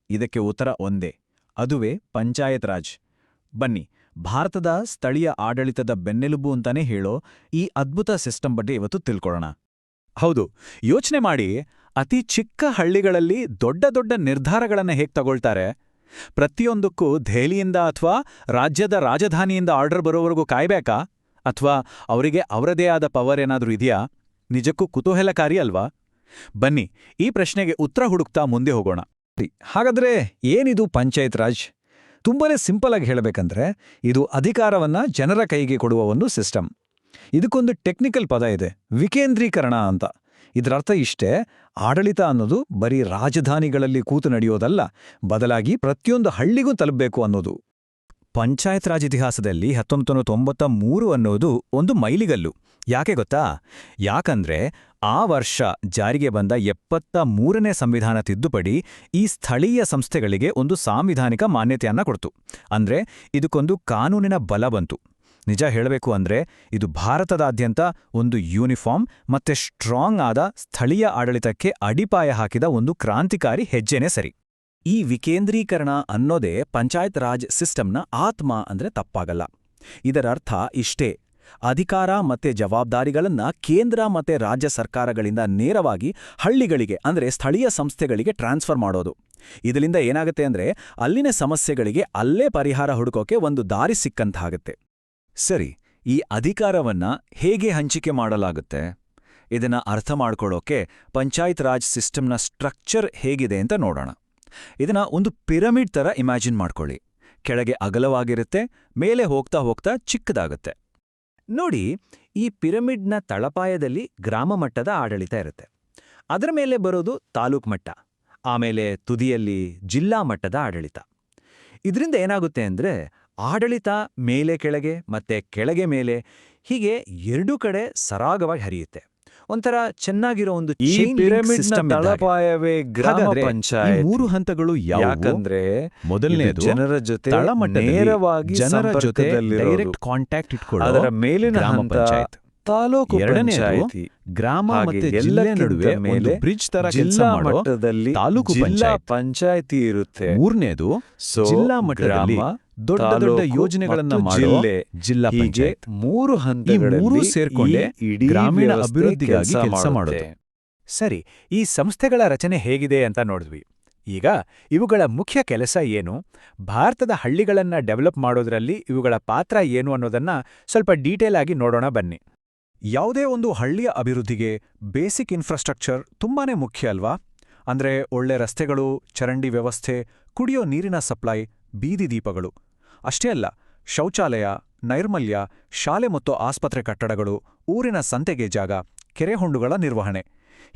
ಇದಕ್ಕೆ ಉತ್ತರ ಒಂದೇ, ಅದುವೇ ಪಂಚಾಯತ್ ರಾಜ್. ಬನ್ನಿ, ಭಾರತದ ಸ್ಥಳೀಯ ಆಡಳಿತದ ಬೆನ್ನೆಲುಬು ಅಂತಾನೆ ಹೇಳೋ ಈ ಅದ್ಭುತ ಸಿಸ್ಟಮ್ ಬಗ್ಗೆ ಇವತ್ತು ತಿಳ್ಕೊಳ್ಳೋಣ. ಹೌದು, ಯೋಚನೆ ಮಾಡಿ, ಅತಿ ಚಿಕ್ಕ ಹಳ್ಳಿಗಳಲ್ಲಿ ದೊಡ್ಡ ದೊಡ್ಡ ನಿರ್ಧಾರಗಳನ್ನು ಹೇಗೆ ತಗೊಳ್ತಾರೆ? ಪ್ರತಿಯೊಂದಕ್ಕೂ ದೆಹಲಿಯಿಂದ ಅಥವಾ ರಾಜ್ಯದ ರಾಜಧಾನಿಯಿಂದ ಆರ್ಡರ್ ಬರೋವರೆಗೂ ಕಾಯ್ಬೇಕಾ? ಅಥವಾ ಅವರಿಗೆ ಅವರದೇ ಆದ ಪವರ್ ಏನಾದ್ರೂ ಇದೆಯಾ? ನಿಜಕ್ಕೂ ಕುತೂಹಲಕಾರಿ ಅಲ್ವಾ? ಬನ್ನಿ, ಈ ಪ್ರಶ್ನೆಗೆ ಉತ್ತರ ಹುಡುಕ್ತಾ ಮುಂದೆ ಹೋಗೋಣ. ಹಾಗಾದ್ರೆ ಏನಿದು ಪಂಚಾಯತ್ ರಾಜ್? ತುಂಬಾನೇ ಸಿಂಪಲ್ ಆಗಿ ಹೇಳಬೇಕಂದ್ರೆ, ಇದು ಅಧಿಕಾರವನ್ನ ಜನರ ಕೈಗೆ ಕೊಡುವ ಒಂದು ಸಿಸ್ಟಮ್. ಇದಕ್ಕೊಂದು ಟೆಕ್ನಿಕಲ್ ಪದ ಇದೆ, ವಿಕೇಂದ್ರೀಕರಣ ಅಂತ. ಇದರರ್ಥ ಇಷ್ಟೇ, ಆಡಳಿತ ಅನ್ನೋದು ಬರೀ ರಾಜಧಾನಿಗಳಲ್ಲಿ ಕೂತು ನಡೆಯೋದಲ್ಲ, ಬದಲಾಗಿ ಪ್ರತಿಯೊಂದು ಹಳ್ಳಿಗೂ ತಲುಪಬೇಕು ಅನ್ನೋದು. ಪಂಚಾಯತ್ ರಾಜ್ ಇತಿಹಾಸದಲ್ಲಿ 1993 ಅನ್ನೋದು ಒಂದು ಮೈಲಿಗಲ್ಲು. ಯಾಕೆ ಗೊತ್ತಾ? ಯಾಕಂದ್ರೆ ಆ ವರ್ಷ ಜಾರಿಗೆ ಬಂದ 73ನೇ ಸಂವಿಧಾನ ತಿದ್ದುಪಡಿ ಈ ಸ್ಥಳೀಯ ಸಂಸ್ಥೆಗಳಿಗೆ ಒಂದು ಸಾಂವಿಧಾನಿಕ ಮಾನ್ಯತೆಯನ್ನ ಕೊಡ್ತು. ಅಂದ್ರೆ ಇದಕ್ಕೊಂದು ಕಾನೂನಿನ ಬಲ ಬಂತು. ನಿಜ ಹೇಳಬೇಕು ಅಂದ್ರೆ ಇದು ಭಾರತದಾದ್ಯಂತ ಒಂದು ಯೂನಿಫಾರ್ಮ್ ಮತ್ತೆ ಸ್ಟ್ರಾಂಗ್ ಆದ ಸ್ಥಳೀಯ ಆಡಳಿತಕ್ಕೆ ಅಡಿಪಾಯ ಹಾಕಿದ ಒಂದು ಕ್ರಾಂತಿಕಾರಿ ಹೆಜ್ಜೆನೇ ಸರಿ. ಈ ವಿಕೇಂದ್ರೀಕರಣ ಅನ್ನೋದೇ ಪಂಚಾಯತ್ ರಾಜ್ ಸಿಸ್ಟಮ್ನ ಆತ್ಮ ಅಂದ್ರೆ ತಪ್ಪಾಗಲ್ಲ. ಇದರರ್ಥ ಇಷ್ಟೇ, ಅಧಿಕಾರ ಮತ್ತೆ ಜವಾಬ್ದಾರಿಗಳನ್ನ ಕೇಂದ್ರ ಮತ್ತೆ ರಾಜ್ಯ ಸರ್ಕಾರಗಳಿಂದ ನೇರವಾಗಿ ಹಳ್ಳಿಗಳಿಗೆ ಅಂದ್ರೆ ಸ್ಥಳೀಯ ಸಂಸ್ಥೆಗಳಿಗೆ ಟ್ರಾನ್ಸ್ಫರ್ ಮಾಡೋದು. ಇದರಿಂದ ಏನಾಗುತ್ತೆ ಅಂದ್ರೆ ಅಲ್ಲಿನ ಸಮಸ್ಯೆಗಳಿಗೆ ಅಲ್ಲೇ ಪರಿಹಾರ ಹುಡುಕೋಕೆ ಒಂದು ದಾರಿ ಸಿಕ್ಕಂತಾಗುತ್ತೆ. ಸರಿ, ಈ ಅಧಿಕಾರವನ್ನ ಹೇಗೆ ಹಂಚಿಕೆ ಮಾಡಲಾಗುತ್ತೆ? ಇದನ್ನ ಅರ್ಥ ಮಾಡ್ಕೊಳ್ಳೋಕೆ ಪಂಚಾಯತ್ ರಾಜ್ ಸಿಸ್ಟಮ್ನ ಸ್ಟ್ರಕ್ಚರ್ ಹೇಗಿದೆ ಅಂತ ನೋಡೋಣ. ಇದನ್ನ ಒಂದು ಪಿರಮಿಡ್ ತರ ಇಮ್ಯಾಜಿನ್ ಮಾಡ್ಕೊಳ್ಳಿ. ಕೆಳಗೆ ಅಗಲವಾಗಿರುತ್ತೆ, ಮೇಲೆ ಹೋಗ್ತಾ ಹೋಗ್ತಾ ಚಿಕ್ಕದಾಗುತ್ತೆ. ನೋಡಿ, ಈ ಪಿರಮಿಡ್ನ ತಳಪಾಯದಲ್ಲಿ ಗ್ರಾಮ ಮಟ್ಟದ ಆಡಳಿತ ಇರುತ್ತೆ. ಅದರ ಮೇಲೆ ಬರೋದು ತಾಲೂಕು ಮಟ್ಟ, ಆಮೇಲೆ ತುದಿಯಲ್ಲಿ ಜಿಲ್ಲಾ ಮಟ್ಟದ ಆಡಳಿತ. ಇದರಿಂದ ಏನಾಗುತ್ತೆ ಅಂದ್ರೆ ಆಡಳಿತ ಮೇಲೆ ಕೆಳಗೆ ಮತ್ತೆ ಕೆಳಗೆ ಮೇಲೆ ಹೀಗೆ ಎರಡೂ ಕಡೆ ಸರಾಗವಾಗಿ ಹರಿಯುತ್ತೆ. ಒಂಥರ ಚೆನ್ನಾಗಿರೋ ಒಂದು ತಳಪಾಯವೇ ಗ್ರಾಮ ಪಂಚಾಯತ್. ಮೂರು ಹಂತಗಳು ಯಾಕಂದ್ರೆ ಮೊದಲನೇದು ಜನರ ಜೊತೆ ನೇರವಾಗಿ ಜನರ ಜೊತೆ ಡೈರೆಕ್ಟ್ ಕಾಂಟ್ಯಾಕ್ಟ್ ಇಟ್ಕೊಳ್ಳೋ ಅದರ ಮೇಲಿನ ಗ್ರಾಮ ಪಂಚಾಯತ್. ತಾಲೂಕು ಪಂಚಾಯತಿ ಗ್ರಾಮ ಮತ್ತೆ ಜಿಲ್ಲೆ ನಡುವೆ ಒಂದು ಬ್ರಿಡ್ಜ್ ತರ ಕೆಲಸ ಮಾಡೋ ತಾಲೂಕು ಪಂಚಾಯತಿ ಇರುತ್ತೆ. ಮೂರನೇದು ಜಿಲ್ಲಾ ಮಟ್ಟದಲ್ಲಿ ದೊಡ್ಡ ದೊಡ್ಡ ಯೋಜನೆಗಳನ್ನ ಮಾಡೋ ಜಿಲ್ಲಾ ಪಂಚಾಯತ್. ಮೂರು ಹಂತಗಳಲ್ಲಿ ಸೇರ್ಕೊಂಡೆ ಗ್ರಾಮೀಣ ಅಭಿವೃದ್ಧಿಗಾಗಿ ಕೆಲಸ ಮಾಡೋದು. ಸರಿ, ಈ ಸಂಸ್ಥೆಗಳ ರಚನೆ ಹೇಗಿದೆ ಅಂತ ನೋಡಿದ್ವಿ. ಈಗ ಇವುಗಳ ಮುಖ್ಯ ಕೆಲಸ ಏನು, ಭಾರತದ ಹಳ್ಳಿಗಳನ್ನ ಡೆವಲಪ್ ಮಾಡೋದ್ರಲ್ಲಿ ಇವುಗಳ ಪಾತ್ರ ಏನು ಅನ್ನೋದನ್ನ ಸ್ವಲ್ಪ ಡೀಟೇಲ್ ಆಗಿ ನೋಡೋಣ ಬನ್ನಿ. ಯಾವುದೇ ಒಂದು ಹಳ್ಳಿಯ ಅಭಿವೃದ್ಧಿಗೆ ಬೇಸಿಕ್ ಇನ್ಫ್ರಾಸ್ಟ್ರಕ್ಚರ್ ತುಂಬಾನೇ ಮುಖ್ಯ ಅಲ್ವಾ? ಅಂದ್ರೆ ಒಳ್ಳೆ ರಸ್ತೆಗಳು, ಚರಂಡಿ ವ್ಯವಸ್ಥೆ, ಕುಡಿಯೋ ನೀರಿನ ಸಪ್ಲೈ, ಬೀದಿ ದೀಪಗಳು. ಅಷ್ಟೇ ಅಲ್ಲ, ಶೌಚಾಲಯ, ನೈರ್ಮಲ್ಯ, ಶಾಲೆ ಮತ್ತು ಆಸ್ಪತ್ರೆ ಕಟ್ಟಡಗಳು, ಊರಿನ ಸಂತೆಗೆ ಜಾಗ, ಕೆರೆಹೊಂಡುಗಳ ನಿರ್ವಹಣೆ.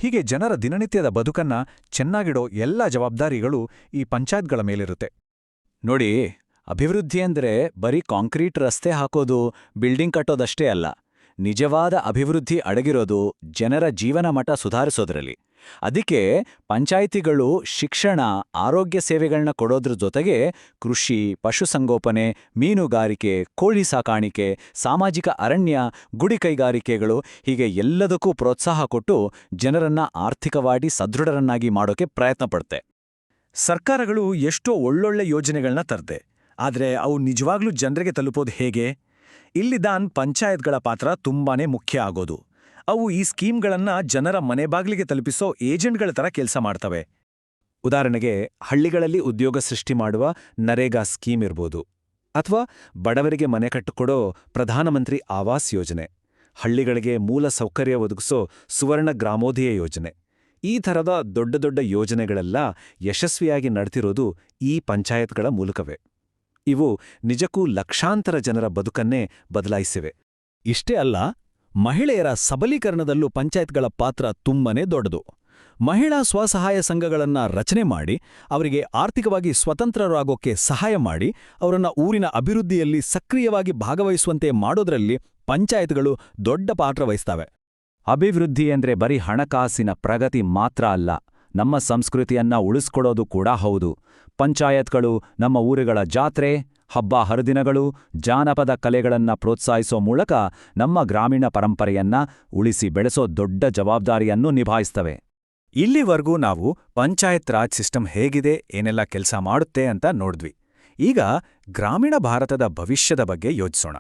ಹೀಗೆ ಜನರ ದಿನನಿತ್ಯದ ಬದುಕನ್ನ ಚೆನ್ನಾಗಿಡೋ ಎಲ್ಲ ಜವಾಬ್ದಾರಿಗಳು ಈ ಪಂಚಾಯತ್ಗಳ ಮೇಲಿರುತ್ತೆ. ನೋಡಿ, ಅಭಿವೃದ್ಧಿ ಅಂದ್ರೆ ಬರೀ ಕಾಂಕ್ರೀಟ್ ರಸ್ತೆ ಹಾಕೋದು, ಬಿಲ್ಡಿಂಗ್ ಕಟ್ಟೋದಷ್ಟೇ ಅಲ್ಲ. ನಿಜವಾದ ಅಭಿವೃದ್ಧಿ ಅಡಗಿರೋದು ಜನರ ಜೀವನ ಮಟ್ಟ ಸುಧಾರಿಸೋದ್ರಲ್ಲಿ. ಅದಕ್ಕೆ ಪಂಚಾಯಿತಿಗಳು ಶಿಕ್ಷಣ, ಆರೋಗ್ಯ ಸೇವೆಗಳನ್ನ ಕೊಡೋದ್ರ ಜೊತೆಗೆ ಕೃಷಿ, ಪಶುಸಂಗೋಪನೆ, ಮೀನುಗಾರಿಕೆ, ಕೋಳಿ ಸಾಕಾಣಿಕೆ, ಸಾಮಾಜಿಕ ಅರಣ್ಯ, ಗುಡಿ ಕೈಗಾರಿಕೆಗಳು ಹೀಗೆ ಎಲ್ಲದಕ್ಕೂ ಪ್ರೋತ್ಸಾಹ ಕೊಟ್ಟು ಜನರನ್ನ ಆರ್ಥಿಕವಾಗಿ ಸದೃಢರನ್ನಾಗಿ ಮಾಡೋಕೆ ಪ್ರಯತ್ನ ಪಡುತ್ತೆ. ಸರ್ಕಾರಗಳು ಎಷ್ಟೋ ಒಳ್ಳೊಳ್ಳೆ ಯೋಜನೆಗಳನ್ನ ತರ್ದೆ, ಆದ್ರೆ ಅವು ನಿಜವಾಗ್ಲೂ ಜನರಿಗೆ ತಲುಪೋದು ಹೇಗೆ? ಇಲ್ಲಿದಾನ್ ಪಂಚಾಯತ್ಗಳ ಪಾತ್ರ ತುಂಬಾನೇ ಮುಖ್ಯ ಆಗೋದು. ಅವು ಈ ಸ್ಕೀಮ್ಗಳನ್ನ ಜನರ ಮನೆ ಬಾಗಿಲಿಗೆ ತಲುಪಿಸೋ ಏಜೆಂಟ್ಗಳ ತರ ಕೆಲಸ ಮಾಡ್ತವೆ. ಉದಾಹರಣೆಗೆ, ಹಳ್ಳಿಗಳಲ್ಲಿ ಉದ್ಯೋಗ ಸೃಷ್ಟಿ ಮಾಡುವ ನರೇಗಾ ಸ್ಕೀಮ್ ಇರ್ಬೋದು, ಅಥವಾ ಬಡವರಿಗೆ ಮನೆ ಕಟ್ಟಿಕೊಡೋ ಪ್ರಧಾನಮಂತ್ರಿ ಆವಾಸ್ ಯೋಜನೆ, ಹಳ್ಳಿಗಳಿಗೆ ಮೂಲ ಸೌಕರ್ಯ ಒದಗಿಸೋ ಸುವರ್ಣ ಗ್ರಾಮೋದಯ ಯೋಜನೆ. ಈ ಥರದ ದೊಡ್ಡ ದೊಡ್ಡ ಯೋಜನೆಗಳೆಲ್ಲ ಯಶಸ್ವಿಯಾಗಿ ನಡೆದಿರೋದು ಈ ಪಂಚಾಯತ್ಗಳ ಮೂಲಕವೇ. ಇವು ನಿಜಕ್ಕೂ ಲಕ್ಷಾಂತರ ಜನರ ಬದುಕನ್ನೇ ಬದಲಾಯಿಸಿವೆ. ಇಷ್ಟೇ ಅಲ್ಲ, ಮಹಿಳೆಯರ ಸಬಲೀಕರಣದಲ್ಲೂ ಪಂಚಾಯತ್ಗಳ ಪಾತ್ರ ತುಂಬನೇ ದೊಡ್ಡದು. ಮಹಿಳಾ ಸ್ವಸಹಾಯ ಸಂಘಗಳನ್ನ ರಚನೆ ಮಾಡಿ ಅವರಿಗೆ ಆರ್ಥಿಕವಾಗಿ ಸ್ವತಂತ್ರರಾಗೋಕೆ ಸಹಾಯ ಮಾಡಿ ಅವರನ್ನ ಊರಿನ ಅಭಿವೃದ್ಧಿಯಲ್ಲಿ ಸಕ್ರಿಯವಾಗಿ ಭಾಗವಹಿಸುವಂತೆ ಮಾಡೋದ್ರಲ್ಲಿ ಪಂಚಾಯತ್ಗಳು ದೊಡ್ಡ ಪಾತ್ರ ವಹಿಸ್ತವೆ. ಅಭಿವೃದ್ಧಿ ಅಂದ್ರೆ ಬರೀ ಹಣಕಾಸಿನ ಪ್ರಗತಿ ಮಾತ್ರ ಅಲ್ಲ, ನಮ್ಮ ಸಂಸ್ಕೃತಿಯನ್ನ ಉಳಿಸ್ಕೊಡೋದು ಕೂಡ ಹೌದು. ಪಂಚಾಯತ್ಗಳು ನಮ್ಮ ಊರುಗಳ ಜಾತ್ರೆ, ಹಬ್ಬ ಹರಿದಿನಗಳು, ಜಾನಪದ ಕಲೆಗಳನ್ನ ಪ್ರೋತ್ಸಾಹಿಸೋ ಮೂಲಕ ನಮ್ಮ ಗ್ರಾಮೀಣ ಪರಂಪರೆಯನ್ನ ಉಳಿಸಿ ಬೆಳೆಸೋ ದೊಡ್ಡ ಜವಾಬ್ದಾರಿಯನ್ನು ನಿಭಾಯಿಸ್ತವೆ. ಇಲ್ಲಿವರೆಗೂ ನಾವು ಪಂಚಾಯತ್ ರಾಜ್ ಸಿಸ್ಟಮ್ ಹೇಗಿದೆ, ಏನೆಲ್ಲ ಕೆಲಸ ಮಾಡುತ್ತೆ ಅಂತ ನೋಡಿದ್ವಿ. ಈಗ ಗ್ರಾಮೀಣ ಭಾರತದ ಭವಿಷ್ಯದ ಬಗ್ಗೆ ಯೋಚಿಸೋಣ.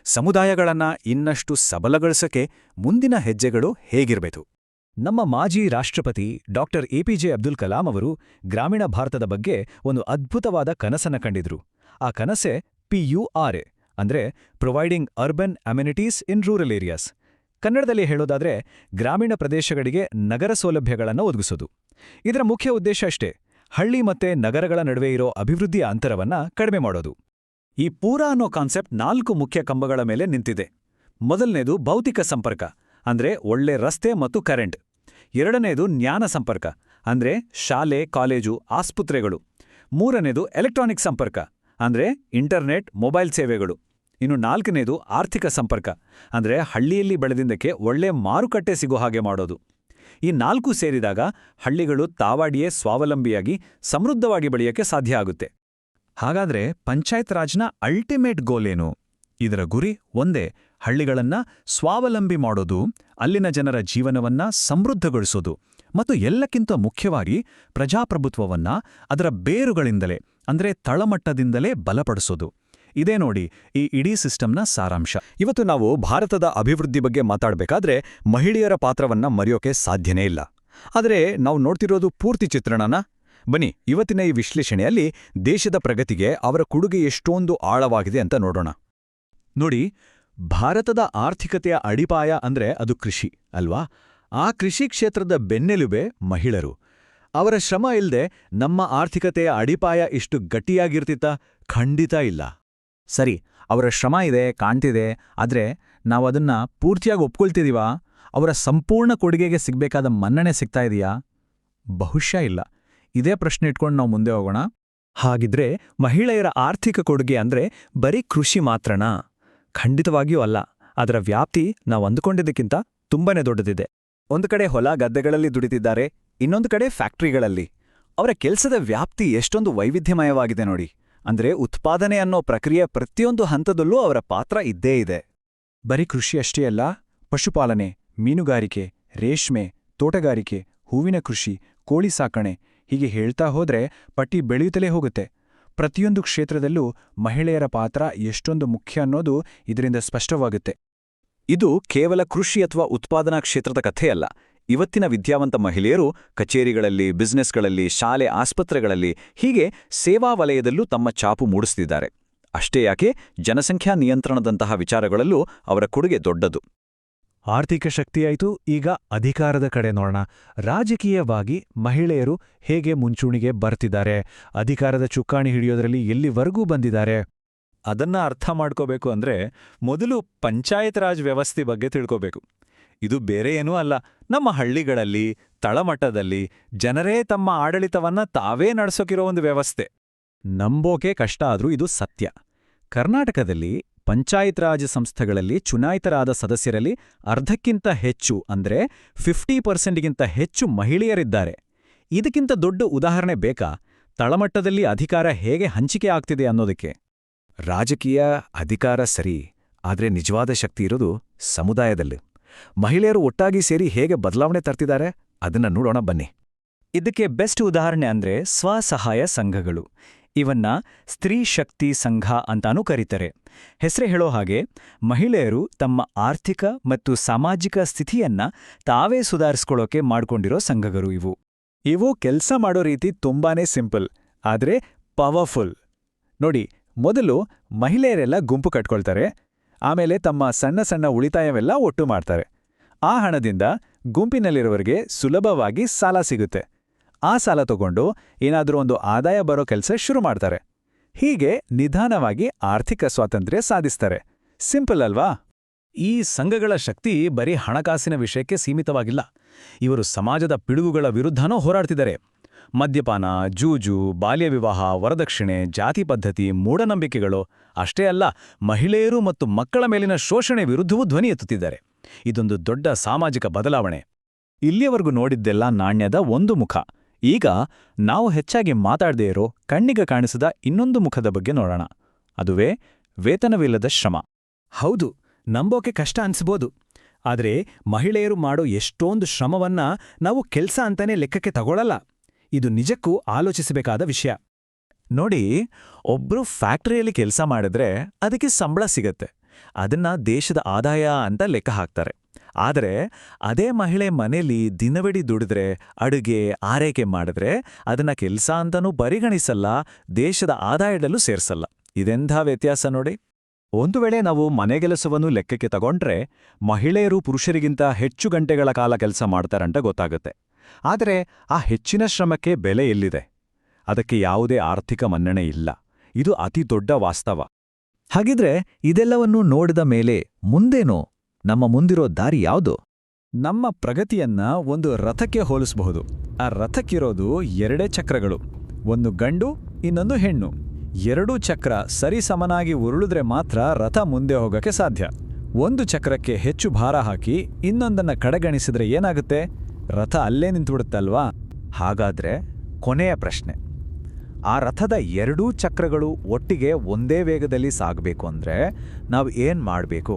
ಸಮುದಾಯಗಳನ್ನ ಇನ್ನಷ್ಟು ಸಬಲಗೊಳಿಸಕ್ಕೆ ಮುಂದಿನ ಹೆಜ್ಜೆಗಳು ಹೇಗಿರಬೇಕು? ನಮ್ಮ ಮಾಜಿ ರಾಷ್ಟ್ರಪತಿ ಡಾಕ್ಟರ್ ಎಪಿಜೆ ಅಬ್ದುಲ್ ಕಲಾಂ ಅವರು ಗ್ರಾಮೀಣ ಭಾರತದ ಬಗ್ಗೆ ಒಂದು ಅದ್ಭುತವಾದ ಕನಸನ್ನ ಕಂಡಿದ್ರು. ಆ ಕನಸೆ PURA, ಅಂದ್ರೆ providing urban amenities in rural areas. ಕನ್ನಡದಲ್ಲಿ ಹೇಳೋದಾದ್ರೆ ಗ್ರಾಮೀಣ ಪ್ರದೇಶಗಳಿಗೆ ನಗರ ಸೌಲಭ್ಯಗಳನ್ನು ಒದಗಿಸೋದು. ಇದರ ಮುಖ್ಯ ಉದ್ದೇಶ ಅಷ್ಟೇ, ಹಳ್ಳಿ ಮತ್ತೆ ನಗರಗಳ ನಡುವೆ ಇರೋ ಅಭಿವೃದ್ಧಿಯ ಅಂತರವನ್ನ ಕಡಿಮೆ ಮಾಡೋದು. ಈ ಪೂರಾ ಅನ್ನೋ ಕಾನ್ಸೆಪ್ಟ್ 4 ಮುಖ್ಯ ಕಂಬಗಳ ಮೇಲೆ ನಿಂತಿದೆ. ಮೊದಲನೇದು ಭೌತಿಕ ಸಂಪರ್ಕ, ಅಂದ್ರೆ ಒಳ್ಳೆ ರಸ್ತೆ ಮತ್ತು ಕರೆಂಟ್. ಎರಡನೇದು ಜ್ಞಾನ ಸಂಪರ್ಕ, ಅಂದ್ರೆ ಶಾಲೆ, ಕಾಲೇಜು, ಆಸ್ಪತ್ರೆಗಳು. ಮೂರನೇದು ಎಲೆಕ್ಟ್ರಾನಿಕ್ ಸಂಪರ್ಕ, ಅಂದ್ರೆ ಇಂಟರ್ನೆಟ್, ಮೊಬೈಲ್ ಸೇವೆಗಳು. ಇನ್ನು 4ನೇದು ಆರ್ಥಿಕ ಸಂಪರ್ಕ, ಅಂದ್ರೆ ಹಳ್ಳಿಯಲ್ಲಿ ಬೆಳೆದಿಂದಕ್ಕೆ ಒಳ್ಳೆ ಮಾರುಕಟ್ಟೆ ಸಿಗೋ ಹಾಗೆ ಮಾಡೋದು. ಈ 4 ಸೇರಿದಾಗ ಹಳ್ಳಿಗಳು ತಾವಾಡಿಯೇ ಸ್ವಾವಲಂಬಿಯಾಗಿ ಸಮೃದ್ಧವಾಗಿ ಬೆಳೆಯೋಕ್ಕೆ ಸಾಧ್ಯ ಆಗುತ್ತೆ. ಹಾಗಾದ್ರೆ ಪಂಚಾಯತ್ ರಾಜ್ನ ಅಲ್ಟಿಮೇಟ್ ಗೋಲ್ ಏನು? ಇದರ ಗುರಿ ಒಂದೇ, ಹಳ್ಳಿಗಳನ್ನ ಸ್ವಾವಲಂಬಿ ಮಾಡೋದು, ಅಲ್ಲಿನ ಜನರ ಜೀವನವನ್ನ ಸಮೃದ್ಧಗೊಳಿಸೋದು ಮತ್ತು ಎಲ್ಲಕ್ಕಿಂತ ಮುಖ್ಯವಾಗಿ ಪ್ರಜಾಪ್ರಭುತ್ವವನ್ನ ಅದರ ಬೇರುಗಳಿಂದಲೇ, ಅಂದ್ರೆ ತಳಮಟ್ಟದಿಂದಲೇ ಬಲಪಡಿಸೋದು. ಇದೇ ನೋಡಿ ಈ ಇಡೀ ಸಿಸ್ಟಮ್ನ ಸಾರಾಂಶ. ಇವತ್ತು ನಾವು ಭಾರತದ ಅಭಿವೃದ್ಧಿ ಬಗ್ಗೆ ಮಾತಾಡಬೇಕಾದ್ರೆ ಮಹಿಳೆಯರ ಪಾತ್ರವನ್ನ ಮರೆಯೋಕೆ ಸಾಧ್ಯನೇ ಇಲ್ಲ. ಆದರೆ ನಾವು ನೋಡ್ತಿರೋದು ಪೂರ್ತಿ ಚಿತ್ರಣನ? ಬನ್ನಿ ಇವತ್ತಿನ ಈ ವಿಶ್ಲೇಷಣೆಯಲ್ಲಿ ದೇಶದ ಪ್ರಗತಿಗೆ ಅವರ ಕೊಡುಗೆ ಎಷ್ಟೊಂದು ಆಳವಾಗಿದೆ ಅಂತ ನೋಡೋಣ. ನೋಡಿ, ಭಾರತದ ಆರ್ಥಿಕತೆಯ ಅಡಿಪಾಯ ಅಂದ್ರೆ ಅದು ಕೃಷಿ ಅಲ್ವಾ? ಆ ಕೃಷಿ ಕ್ಷೇತ್ರದ ಬೆನ್ನೆಲುಬೆ ಮಹಿಳೆಯರು. ಅವರ ಶ್ರಮ ಇಲ್ಲದೆ ನಮ್ಮ ಆರ್ಥಿಕತೆಯ ಅಡಿಪಾಯ ಇಷ್ಟು ಗಟ್ಟಿಯಾಗಿರ್ತಿತ್ತಾ? ಖಂಡಿತ ಇಲ್ಲ. ಸರಿ, ಅವರ ಶ್ರಮ ಇದೆ, ಕಾಣ್ತಿದೆ, ಆದ್ರೆ ನಾವದನ್ನ ಪೂರ್ತಿಯಾಗಿ ಒಪ್ಕೊಳ್ತಿದೀವಾ? ಅವರ ಸಂಪೂರ್ಣ ಕೊಡುಗೆಗೆ ಸಿಗ್ಬೇಕಾದ ಮನ್ನಣೆ ಸಿಗ್ತಾ ಇದೆಯಾ? ಬಹುಶಃ ಇಲ್ಲ. ಇದೇ ಪ್ರಶ್ನೆ ಇಟ್ಕೊಂಡು ನಾವು ಮುಂದೆ ಹೋಗೋಣ. ಹಾಗಿದ್ರೆ ಮಹಿಳೆಯರ ಆರ್ಥಿಕ ಕೊಡುಗೆ ಅಂದ್ರೆ ಬರೀ ಕೃಷಿ ಮಾತ್ರನಾ? ಖಂಡಿತವಾಗಿಯೂ ಅಲ್ಲ. ಅದರ ವ್ಯಾಪ್ತಿ ನಾವು ಅಂದುಕೊಂಡಿದ್ದಕ್ಕಿಂತ ತುಂಬಾನೇ ದೊಡ್ಡದಿದೆ. ಒಂದು ಕಡೆ ಹೊಲ ಗದ್ದೆಗಳಲ್ಲಿ ದುಡಿತಿದ್ದಾರೆ, ಇನ್ನೊಂದು ಕಡೆ ಫ್ಯಾಕ್ಟರಿಗಳಲ್ಲಿ. ಅವರ ಕೆಲಸದ ವ್ಯಾಪ್ತಿ ಎಷ್ಟೊಂದು ವೈವಿಧ್ಯಮಯವಾಗಿದೆ ನೋಡಿ. ಅಂದ್ರೆ ಉತ್ಪಾದನೆ ಅನ್ನೋ ಪ್ರಕ್ರಿಯೆ ಪ್ರತಿಯೊಂದು ಹಂತದಲ್ಲೂ ಅವರ ಪಾತ್ರ ಇದ್ದೇ ಇದೆ. ಬರೀ ಕೃಷಿ ಅಷ್ಟೇ ಅಲ್ಲ, ಪಶುಪಾಲನೆ, ಮೀನುಗಾರಿಕೆ, ರೇಷ್ಮೆ, ತೋಟಗಾರಿಕೆ, ಹೂವಿನ ಕೃಷಿ, ಕೋಳಿ ಸಾಕಣೆ, ಹೀಗೆ ಹೇಳ್ತಾ ಹೋದ್ರೆ ಪಟ್ಟಿ ಬೆಳೆಯುತ್ತಲೇ ಹೋಗುತ್ತೆ. ಪ್ರತಿಯೊಂದು ಕ್ಷೇತ್ರದಲ್ಲೂ ಮಹಿಳೆಯರ ಪಾತ್ರ ಎಷ್ಟೊಂದು ಮುಖ್ಯ ಅನ್ನೋದು ಇದರಿಂದ ಸ್ಪಷ್ಟವಾಗುತ್ತೆ. ಇದು ಕೇವಲ ಕೃಷಿ ಅಥವಾ ಉತ್ಪಾದನಾ ಕ್ಷೇತ್ರದ ಕಥೆಯಲ್ಲ. ಇವತ್ತಿನ ವಿದ್ಯಾವಂತ ಮಹಿಳೆಯರು ಕಚೇರಿಗಳಲ್ಲಿ, ಬಿಸ್ನೆಸ್ಗಳಲ್ಲಿ, ಶಾಲೆ, ಆಸ್ಪತ್ರೆಗಳಲ್ಲಿ, ಹೀಗೆ ಸೇವಾ ವಲಯದಲ್ಲೂ ತಮ್ಮ ಛಾಪು ಮೂಡಿಸುತ್ತಿದ್ದಾರೆ. ಅಷ್ಟೇ ಯಾಕೆ, ಜನಸಂಖ್ಯಾ ನಿಯಂತ್ರಣದಂತಹ ವಿಚಾರಗಳಲ್ಲೂ ಅವರ ಕೊಡುಗೆ ದೊಡ್ಡದು. ಆರ್ಥಿಕ ಶಕ್ತಿಯಾಯಿತು, ಈಗ ಅಧಿಕಾರದ ಕಡೆ ನೋಡೋಣ. ರಾಜಕೀಯವಾಗಿ ಮಹಿಳೆಯರು ಹೇಗೆ ಮುಂಚೂಣಿಗೆ ಬರ್ತಿದ್ದಾರೆ, ಅಧಿಕಾರದ ಚುಕ್ಕಾಣಿ ಹಿಡಿಯೋದ್ರಲ್ಲಿ ಎಲ್ಲಿವರೆಗೂ ಬಂದಿದ್ದಾರೆ? ಅದನ್ನ ಅರ್ಥ ಮಾಡ್ಕೋಬೇಕು ಅಂದ್ರೆ ಮೊದಲು ಪಂಚಾಯತ್ ರಾಜ್ ವ್ಯವಸ್ಥೆ ಬಗ್ಗೆ ತಿಳ್ಕೋಬೇಕು. ಇದು ಬೇರೆ ಏನೂ ಅಲ್ಲ, ನಮ್ಮ ಹಳ್ಳಿಗಳಲ್ಲಿ, ತಳಮಟ್ಟದಲ್ಲಿ ಜನರೇ ತಮ್ಮ ಆಡಳಿತವನ್ನ ತಾವೇ ನಡೆಸೋಕಿರೋ ಒಂದು ವ್ಯವಸ್ಥೆ. ನಂಬೋಕೆ ಕಷ್ಟ ಆದ್ರೂ ಇದು ಸತ್ಯ. ಕರ್ನಾಟಕದಲ್ಲಿ ಪಂಚಾಯತ್ ರಾಜ್ ಸಂಸ್ಥೆಗಳಲ್ಲಿ ಚುನಾಯಿತರಾದ ಸದಸ್ಯರಲ್ಲಿ ಅರ್ಧಕ್ಕಿಂತ ಹೆಚ್ಚು, ಅಂದ್ರೆ 50%ಗಿಂತ ಹೆಚ್ಚು ಮಹಿಳೆಯರಿದ್ದಾರೆ. ಇದಕ್ಕಿಂತ ದೊಡ್ಡ ಉದಾಹರಣೆ ಬೇಕಾ? ತಳಮಟ್ಟದಲ್ಲಿ ಅಧಿಕಾರ ಹೇಗೆ ಹಂಚಿಕೆ ಆಗ್ತಿದೆ ಅನ್ನೋದಕ್ಕೆ. ರಾಜಕೀಯ ಅಧಿಕಾರ ಸರಿ, ಆದ್ರೆ ನಿಜವಾದ ಶಕ್ತಿ ಇರೋದು ಸಮುದಾಯದಲ್ಲಿ. ಮಹಿಳೆಯರು ಒಟ್ಟಾಗಿ ಸೇರಿ ಹೇಗೆ ಬದಲಾವಣೆ ತರ್ತಿದ್ದಾರೆ ಅದನ್ನ ನೋಡೋಣ ಬನ್ನಿ. ಇದಕ್ಕೆ ಬೆಸ್ಟ್ ಉದಾಹರಣೆ ಅಂದ್ರೆ ಸ್ವಸಹಾಯ ಸಂಘಗಳು. ಇವನ್ನ ಸ್ತ್ರೀ ಶಕ್ತಿ ಸಂಘ ಅಂತಾನೂ ಕರೀತಾರೆ. ಹೆಸರೇ ಹೇಳೋ ಹಾಗೆ ಮಹಿಳೆಯರು ತಮ್ಮ ಆರ್ಥಿಕ ಮತ್ತು ಸಾಮಾಜಿಕ ಸ್ಥಿತಿಯನ್ನ ತಾವೇ ಸುಧಾರಿಸ್ಕೊಳ್ಳೋಕೆ ಮಾಡ್ಕೊಂಡಿರೋ ಸಂಘಗಳು ಇವು. ಇವು ಕೆಲಸ ಮಾಡೋ ರೀತಿ ತುಂಬಾನೇ ಸಿಂಪಲ್, ಆದ್ರೆ ಪವರ್ಫುಲ್. ನೋಡಿ, ಮೊದಲು ಮಹಿಳೆಯರೆಲ್ಲ ಗುಂಪು ಕಟ್ಕೊಳ್ತಾರೆ, ಆಮೇಲೆ ತಮ್ಮ ಸಣ್ಣ ಸಣ್ಣ ಉಳಿತಾಯವೆಲ್ಲ ಒಟ್ಟು ಮಾಡ್ತಾರೆ. ಆ ಹಣದಿಂದ ಗುಂಪಿನಲ್ಲಿರೋರಿಗೆ ಸುಲಭವಾಗಿ ಸಾಲ ಸಿಗುತ್ತೆ. ಆ ಸಾಲ ತಗೊಂಡು ಏನಾದರೂ ಒಂದು ಆದಾಯ ಬರೋ ಕೆಲಸ ಶುರು ಮಾಡ್ತಾರೆ. ಹೀಗೆ ನಿಧಾನವಾಗಿ ಆರ್ಥಿಕ ಸ್ವಾತಂತ್ರ್ಯ ಸಾಧಿಸ್ತಾರೆ. ಸಿಂಪಲ್ ಅಲ್ವಾ? ಈ ಸಂಘಗಳ ಶಕ್ತಿ ಬರೀ ಹಣಕಾಸಿನ ವಿಷಯಕ್ಕೆ ಸೀಮಿತವಾಗಿಲ್ಲ. ಇವರು ಸಮಾಜದ ಪಿಡುಗುಗಳ ವಿರುದ್ಧನೂ ಹೋರಾಡ್ತಿದ್ದಾರೆ. ಮದ್ಯಪಾನ, ಜೂಜು, ಬಾಲ್ಯ ವಿವಾಹ, ವರದಕ್ಷಿಣೆ, ಜಾತಿ ಪದ್ಧತಿ, ಮೂಢನಂಬಿಕೆಗಳು ಅಷ್ಟೇ ಅಲ್ಲ, ಮಹಿಳೆಯರು ಮತ್ತು ಮಕ್ಕಳ ಮೇಲಿನ ಶೋಷಣೆ ವಿರುದ್ಧವೂ ಧ್ವನಿ ಎತ್ತುತ್ತಿದ್ದಾರೆ. ಇದೊಂದು ದೊಡ್ಡ ಸಾಮಾಜಿಕ ಬದಲಾವಣೆ. ಇಲ್ಲಿಯವರೆಗೂ ನೋಡಿದ್ದೆಲ್ಲ ನಾಣ್ಯದ ಒಂದು ಮುಖ. ಈಗ ನಾವು ಹೆಚ್ಚಾಗಿ ಮಾತಾಡದೇ ಇರೋ ಕಣ್ಣಿಗೆ ಕಾಣಿಸದ ಇನ್ನೊಂದು ಮುಖದ ಬಗ್ಗೆ ನೋಡೋಣ. ಅದುವೇ ವೇತನವಿಲ್ಲದ ಶ್ರಮ. ಹೌದು, ನಂಬೋಕೆ ಕಷ್ಟ ಅನ್ಸ್ಬೋದು. ಆದ್ರೆ ಮಹಿಳೆಯರು ಮಾಡೋ ಎಷ್ಟೊಂದು ಶ್ರಮವನ್ನ ನಾವು ಕೆಲ್ಸ ಅಂತಾನೆ ಲೆಕ್ಕಕ್ಕೆ ತಗೊಳ್ಳಲ್ಲ. ಇದು ನಿಜಕ್ಕೂ ಆಲೋಚಿಸಬೇಕಾದ ವಿಷಯ. ನೋಡಿ, ಒಬ್ರು ಫ್ಯಾಕ್ಟರಿಯಲ್ಲಿ ಕೆಲಸ ಮಾಡಿದ್ರೆ ಅದಕ್ಕೆ ಸಂಬಳ ಸಿಗತ್ತೆ. ಅದನ್ನ ದೇಶದ ಆದಾಯ ಅಂತ ಲೆಕ್ಕ ಹಾಕ್ತಾರೆ. ಆದರೆ ಅದೇ ಮಹಿಳೆ ಮನೆಯಲ್ಲಿ ದಿನವಿಡೀ ದುಡಿದ್ರೆ, ಅಡುಗೆ ಆರೈಕೆ ಮಾಡಿದ್ರೆ ಅದನ್ನ ಕೆಲಸ ಅಂತನೂ ಪರಿಗಣಿಸಲ್ಲ, ದೇಶದ ಆದಾಯದಲ್ಲೂ ಸೇರ್ಸಲ್ಲ. ಇದೆಂಥ ವ್ಯತ್ಯಾಸ ನೋಡಿ. ಒಂದು ವೇಳೆ ನಾವು ಮನೆಗೆಲಸವನ್ನು ಲೆಕ್ಕಕ್ಕೆ ತಗೊಂಡ್ರೆ ಮಹಿಳೆಯರು ಪುರುಷರಿಗಿಂತ ಹೆಚ್ಚು ಗಂಟೆಗಳ ಕಾಲ ಕೆಲಸ ಮಾಡ್ತಾರಂತ ಗೊತ್ತಾಗುತ್ತೆ. ಆದರೆ ಆ ಹೆಚ್ಚಿನ ಶ್ರಮಕ್ಕೆ ಬೆಲೆ ಎಲ್ಲಿದೆ? ಅದಕ್ಕೆ ಯಾವುದೇ ಆರ್ಥಿಕ ಮನ್ನಣೆ ಇಲ್ಲ. ಇದು ಅತಿ ದೊಡ್ಡ ವಾಸ್ತವ. ಹಾಗಿದ್ರೆ ಇದೆಲ್ಲವನ್ನೂ ನೋಡಿದ ಮೇಲೆ ಮುಂದೇನೋ? ನಮ್ಮ ಮುಂದಿರೋ ದಾರಿ ಯಾವುದು? ನಮ್ಮ ಪ್ರಗತಿಯನ್ನ ಒಂದು ರಥಕ್ಕೆ ಹೋಲಿಸಬಹುದು. ಆ ರಥಕ್ಕಿರೋದು 2 ಚಕ್ರಗಳು, ಒಂದು ಗಂಡು ಇನ್ನೊಂದು ಹೆಣ್ಣು. 2 ಚಕ್ರ ಸರಿಸಮನಾಗಿ ಉರುಳಿದ್ರೆ ಮಾತ್ರ ರಥ ಮುಂದೆ ಹೋಗಕ್ಕೆ ಸಾಧ್ಯ. ಒಂದು ಚಕ್ರಕ್ಕೆ ಹೆಚ್ಚು ಭಾರ ಹಾಕಿ ಇನ್ನೊಂದನ್ನ ಕಡೆಗಣಿಸಿದ್ರೆ ಏನಾಗುತ್ತೆ? ರಥ ಅಲ್ಲೇ ನಿಂತುಬಿಡುತ್ತಲ್ವಾ? ಹಾಗಾದ್ರೆ ಕೊನೆಯ ಪ್ರಶ್ನೆ, ಆ ರಥದ 2 ಚಕ್ರಗಳು ಒಟ್ಟಿಗೆ ಒಂದೇ ವೇಗದಲ್ಲಿ ಸಾಗಬೇಕು ಅಂದ್ರೆ ನಾವು ಏನ್ ಮಾಡ್ಬೇಕು?